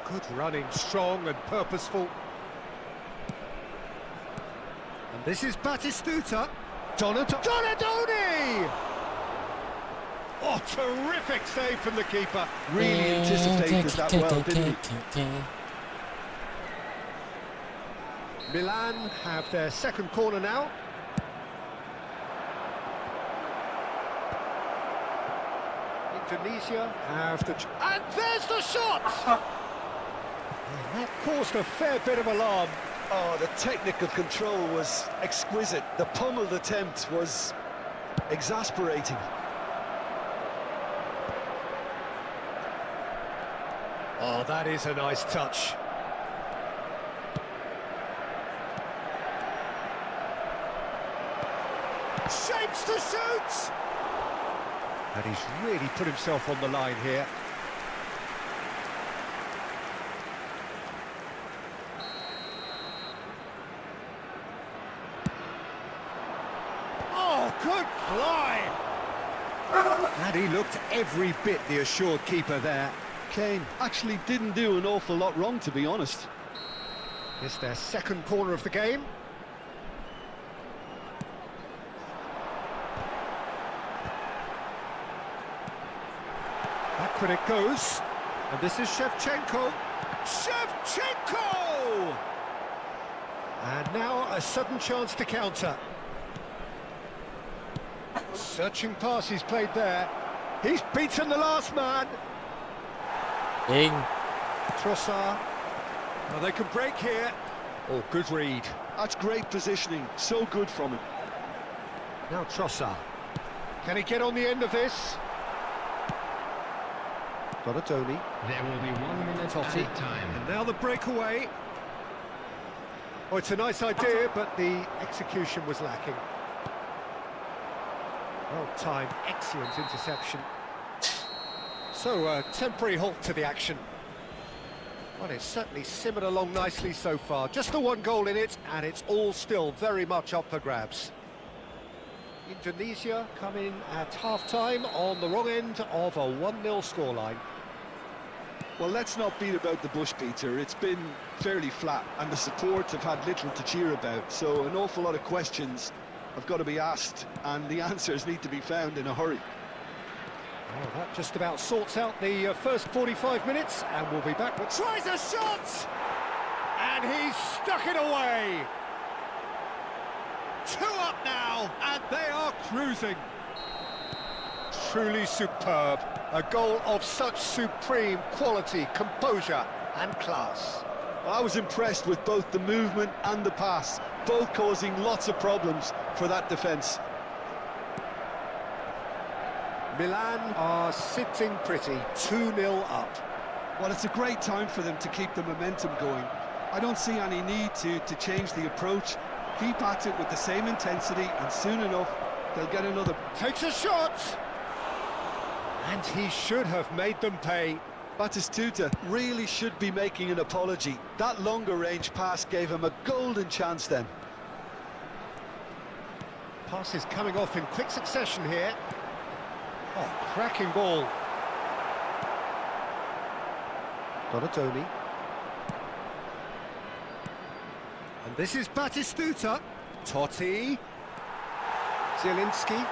Good running, strong and purposeful. And this is Batistuta. Donadoni! Oh, terrific save from the keeper. Really anticipated that well, didn't he? Milan have their second corner now. Indonesia have the... And there's the shot! That caused a fair bit of alarm. Oh, the technical control was exquisite. The pummeled attempt was exasperating. Oh, that is a nice touch. Shapes to shoot! And he's really put himself on the line here. Oh, good fly! And he looked every bit the assured keeper there. Kane actually didn't do an awful lot wrong, to be honest. It's their second corner of the game. Back when it goes. And this is Shevchenko. Shevchenko! And now a sudden chance to counter. Searching pass he's played there. He's beaten the last man. Ding. Trossard. Now they can break here. Oh, good read. That's great positioning. So good from him. Now Trossard. Can he get on the end of this? Donadoni. There will be 1 minute Totti. added time. And now the breakaway. Oh, it's a nice idea, but the execution was lacking. Well-timed, excellent interception. So, a temporary halt to the action. Well, it's certainly simmered along nicely so far. Just the one goal in it, and it's all still very much up for grabs. Indonesia come in at half-time on the wrong end of a 1-0 scoreline. Well, let's not beat about the bush, Peter. It's been fairly flat, and the support have had little to cheer about. So an awful lot of questions have got to be asked, and the answers need to be found in a hurry. Well, that just about sorts out the first 45 minutes, and we'll be back. But tries a shot! And he's stuck it away! 2 up now, and they are cruising. Truly superb. A goal of such supreme quality, composure and class. Well, I was impressed with both the movement and the pass, both causing lots of problems for that defence. Milan are sitting pretty, 2-0 up. Well, it's a great time for them to keep the momentum going. I don't see any need to change the approach. Keep at it with the same intensity, and soon enough, they'll get another. Takes a shot! And he should have made them pay. Batistuta really should be making an apology. That longer range pass gave him a golden chance then. Passes coming off in quick succession here. Oh, cracking ball. Donadoni. And this is Batistuta. Totti. Zielinski.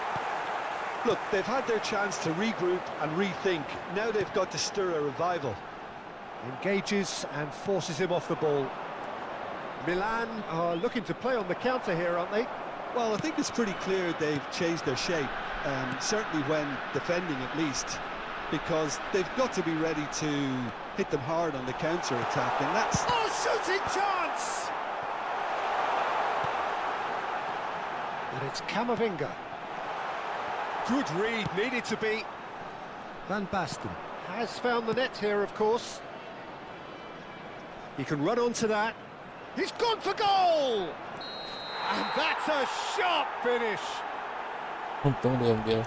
Look, they've had their chance to regroup and rethink. Now they've got to stir a revival. Engages and forces him off the ball. Milan are looking to play on the counter here, aren't they? Well, I think it's pretty clear they've changed their shape, certainly when defending at least, because they've got to be ready to hit them hard on the counter-attack, and that's... Oh, shooting chance! And it's Camavinga. Good read, needed to be. Van Basten has found the net here, of course. He can run onto that. He's gone for goal! And that's a sharp finish. Untung diambil.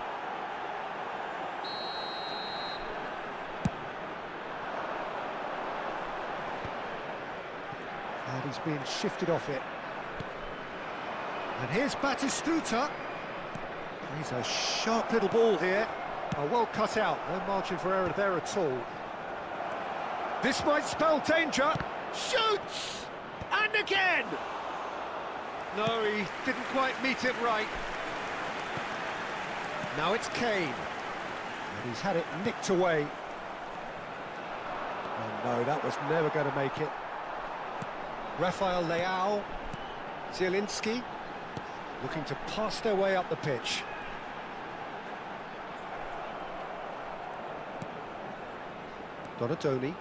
And he's being shifted off it. And here's Batistuta. He's a sharp little ball here. Oh, well cut out. No margin for error there at all. This might spell danger. Shoots! And again! No, he didn't quite meet it right. Now it's Kane. And he's had it nicked away. Oh no, that was never going to make it. Rafael Leao. Zielinski. Looking to pass their way up the pitch. Donatoni.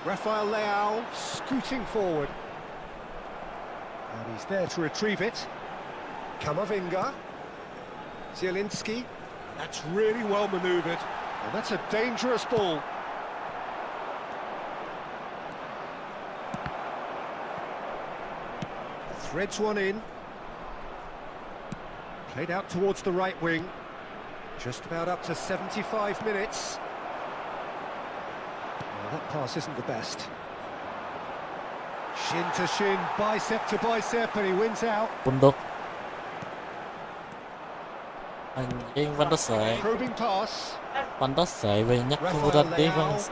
Rafael Leao scooting forward. And he's there to retrieve it. Kamavinga. Zielinski. That's really well manoeuvred. And that's a dangerous ball. Threads one in. Played out towards the right wing. Just about up to 75 minutes. Well, that pass isn't the best. Shin to shin, bicep to bicep, and he wins out. Bundok. Anjing, pantas say. Probing pass. Pantas say, banyak Rafael kuburan deh Leao. bangsa.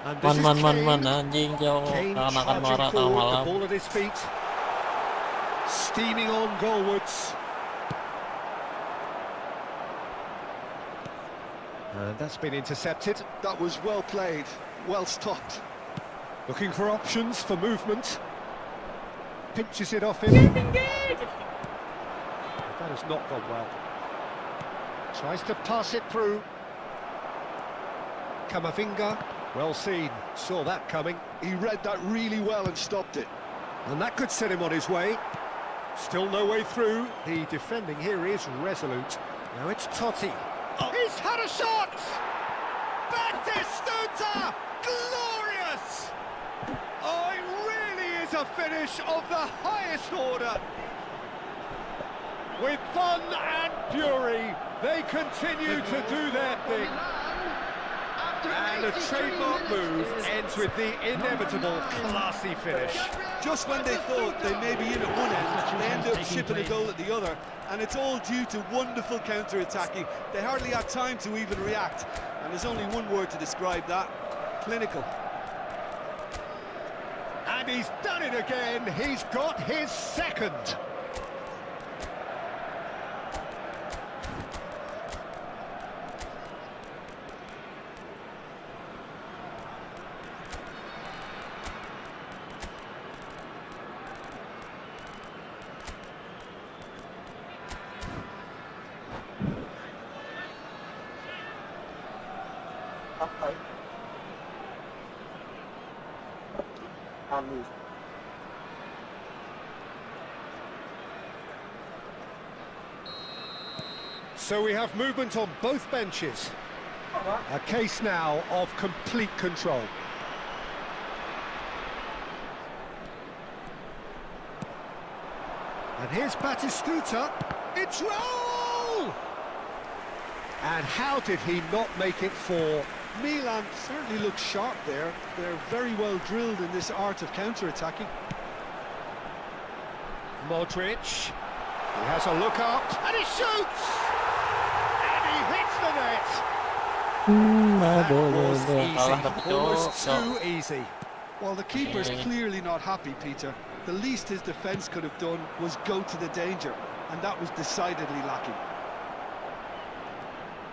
And this is Man, Kane. anjing jauh. Kane Anak-anak charging marah tengah forward, the malam. ball at his feet. Steaming on goalwards. And that's been intercepted. That was well played, well stopped. Looking for options for movement. Pinches it off him. That has not gone well. Tries to pass it through. Kamavinga. Well seen. Saw that coming. He read that really well and stopped it. And that could set him on his way. Still no way through. The defending here is resolute. Now it's Totti. Oh, he's had a shot! Batistuta! Glorious! Oh, it really is a finish of the highest order. With fun and fury, they continue to do their thing. And a trademark move ends with the inevitable classy finish. Just when they thought they may be in at one end, they end up shipping a goal at the other, and it's all due to wonderful counter-attacking. They hardly had time to even react, and there's only one word to describe that: clinical. And he's done it again. He's got his second. Apa? Amis. So we have movement on both benches. A case now of complete control. And here's Batistuta. It's roll! And how did he not make it for? Milan certainly look sharp there. They're very well drilled in this art of counter-attacking. Modric. He has a look up and he shoots! And he hits the net! That was easy. Almost too easy. Well, the keeper's clearly not happy, Peter. The least his defence could have done was go to the danger, and that was decidedly lacking.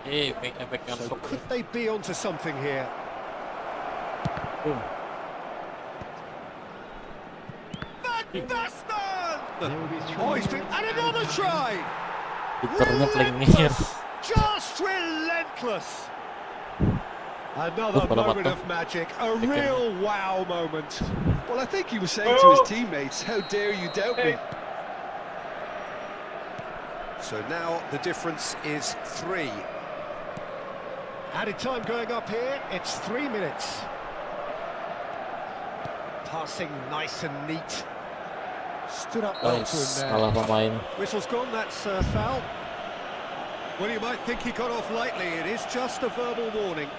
Efek So could they be onto something here? Van Basten! Oh, he's been... And another try! Twitternya paling ngir. Just relentless! Another moment of magic, a real wow moment. Well, I think he was saying to his teammates, how dare you doubt me? So now the difference is 3. Added time going up here, it's 3 minutes. Passing nice and neat. Stood up well to Nice, him kalah there. pemain. Whistle's gone, that's foul. Well, you might think he got off lightly, it is just a verbal warning.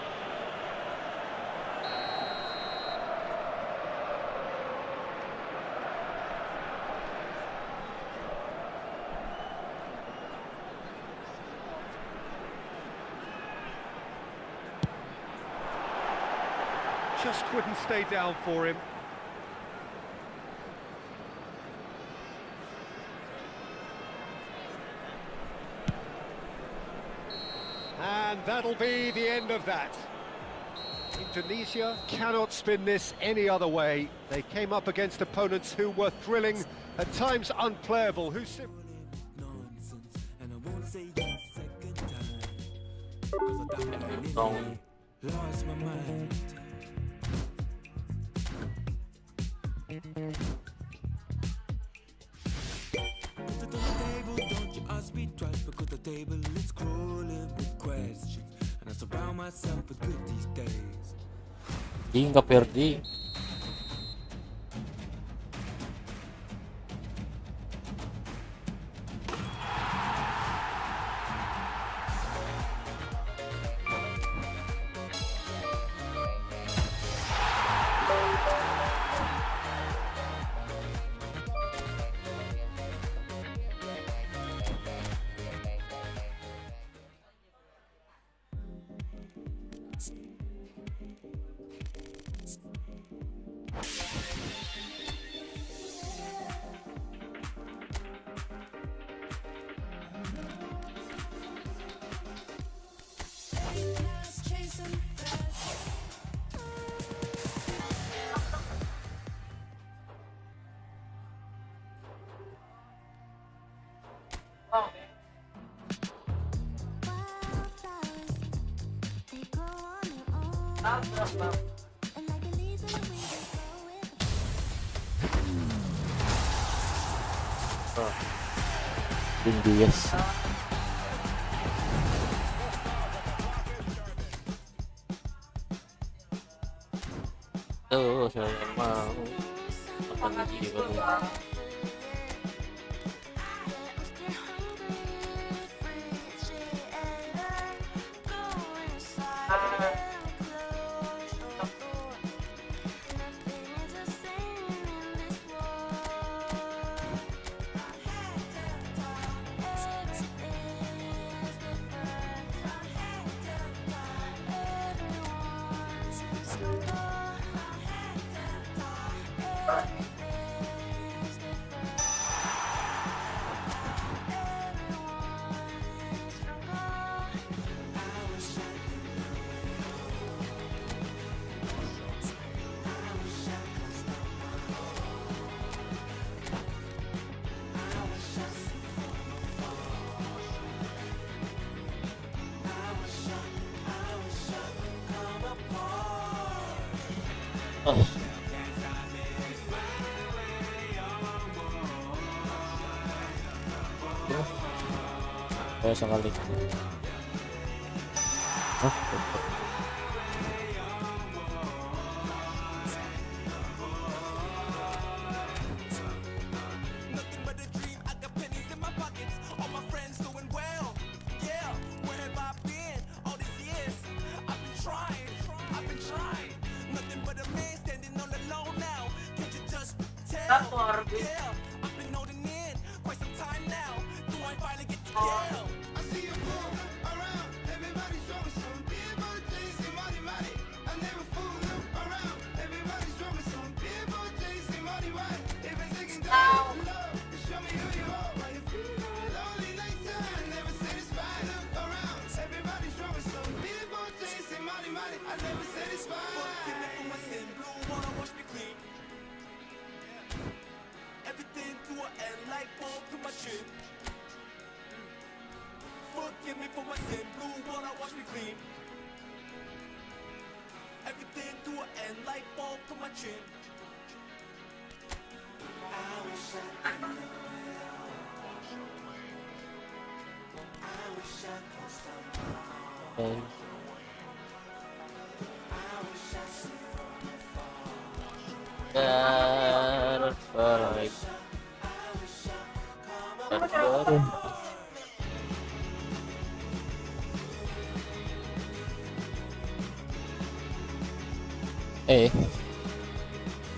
just wouldn't stay down for him. And that'll be the end of that. Indonesia cannot spin this any other way. They came up against opponents who were thrilling, at times unplayable, who lost my mind. Put it on the table, don't you ask me twice, because the table is crawling with questions, and I surround myself with good these days. Nggak perdi. Yes. Tuh, saya mau apa lagi baru. Sekali. Hah?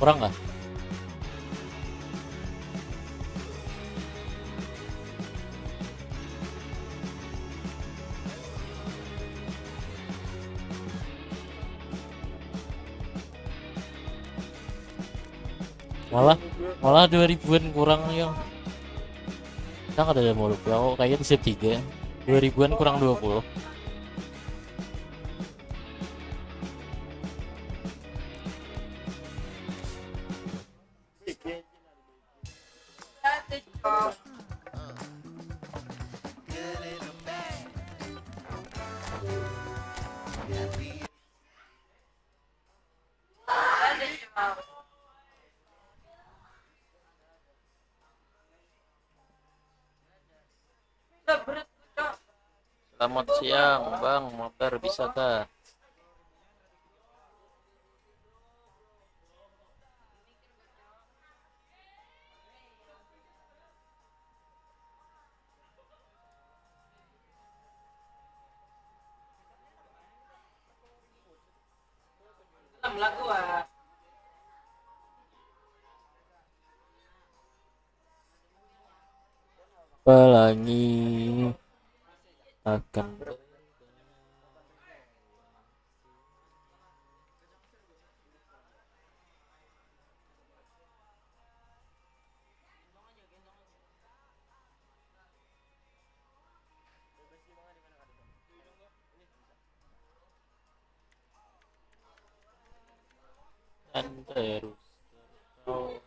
Kurang nggak? malah malah 2000-an kurang yang kita ada mau rupiah kok kayaknya di set 3 2000-an kurang 20. Selamat siang bang, mampir bisa kah? Pelangi akan dan terus tertawa.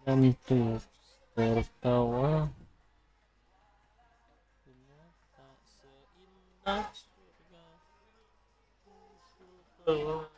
Dan terus tertawa tak seindah surga.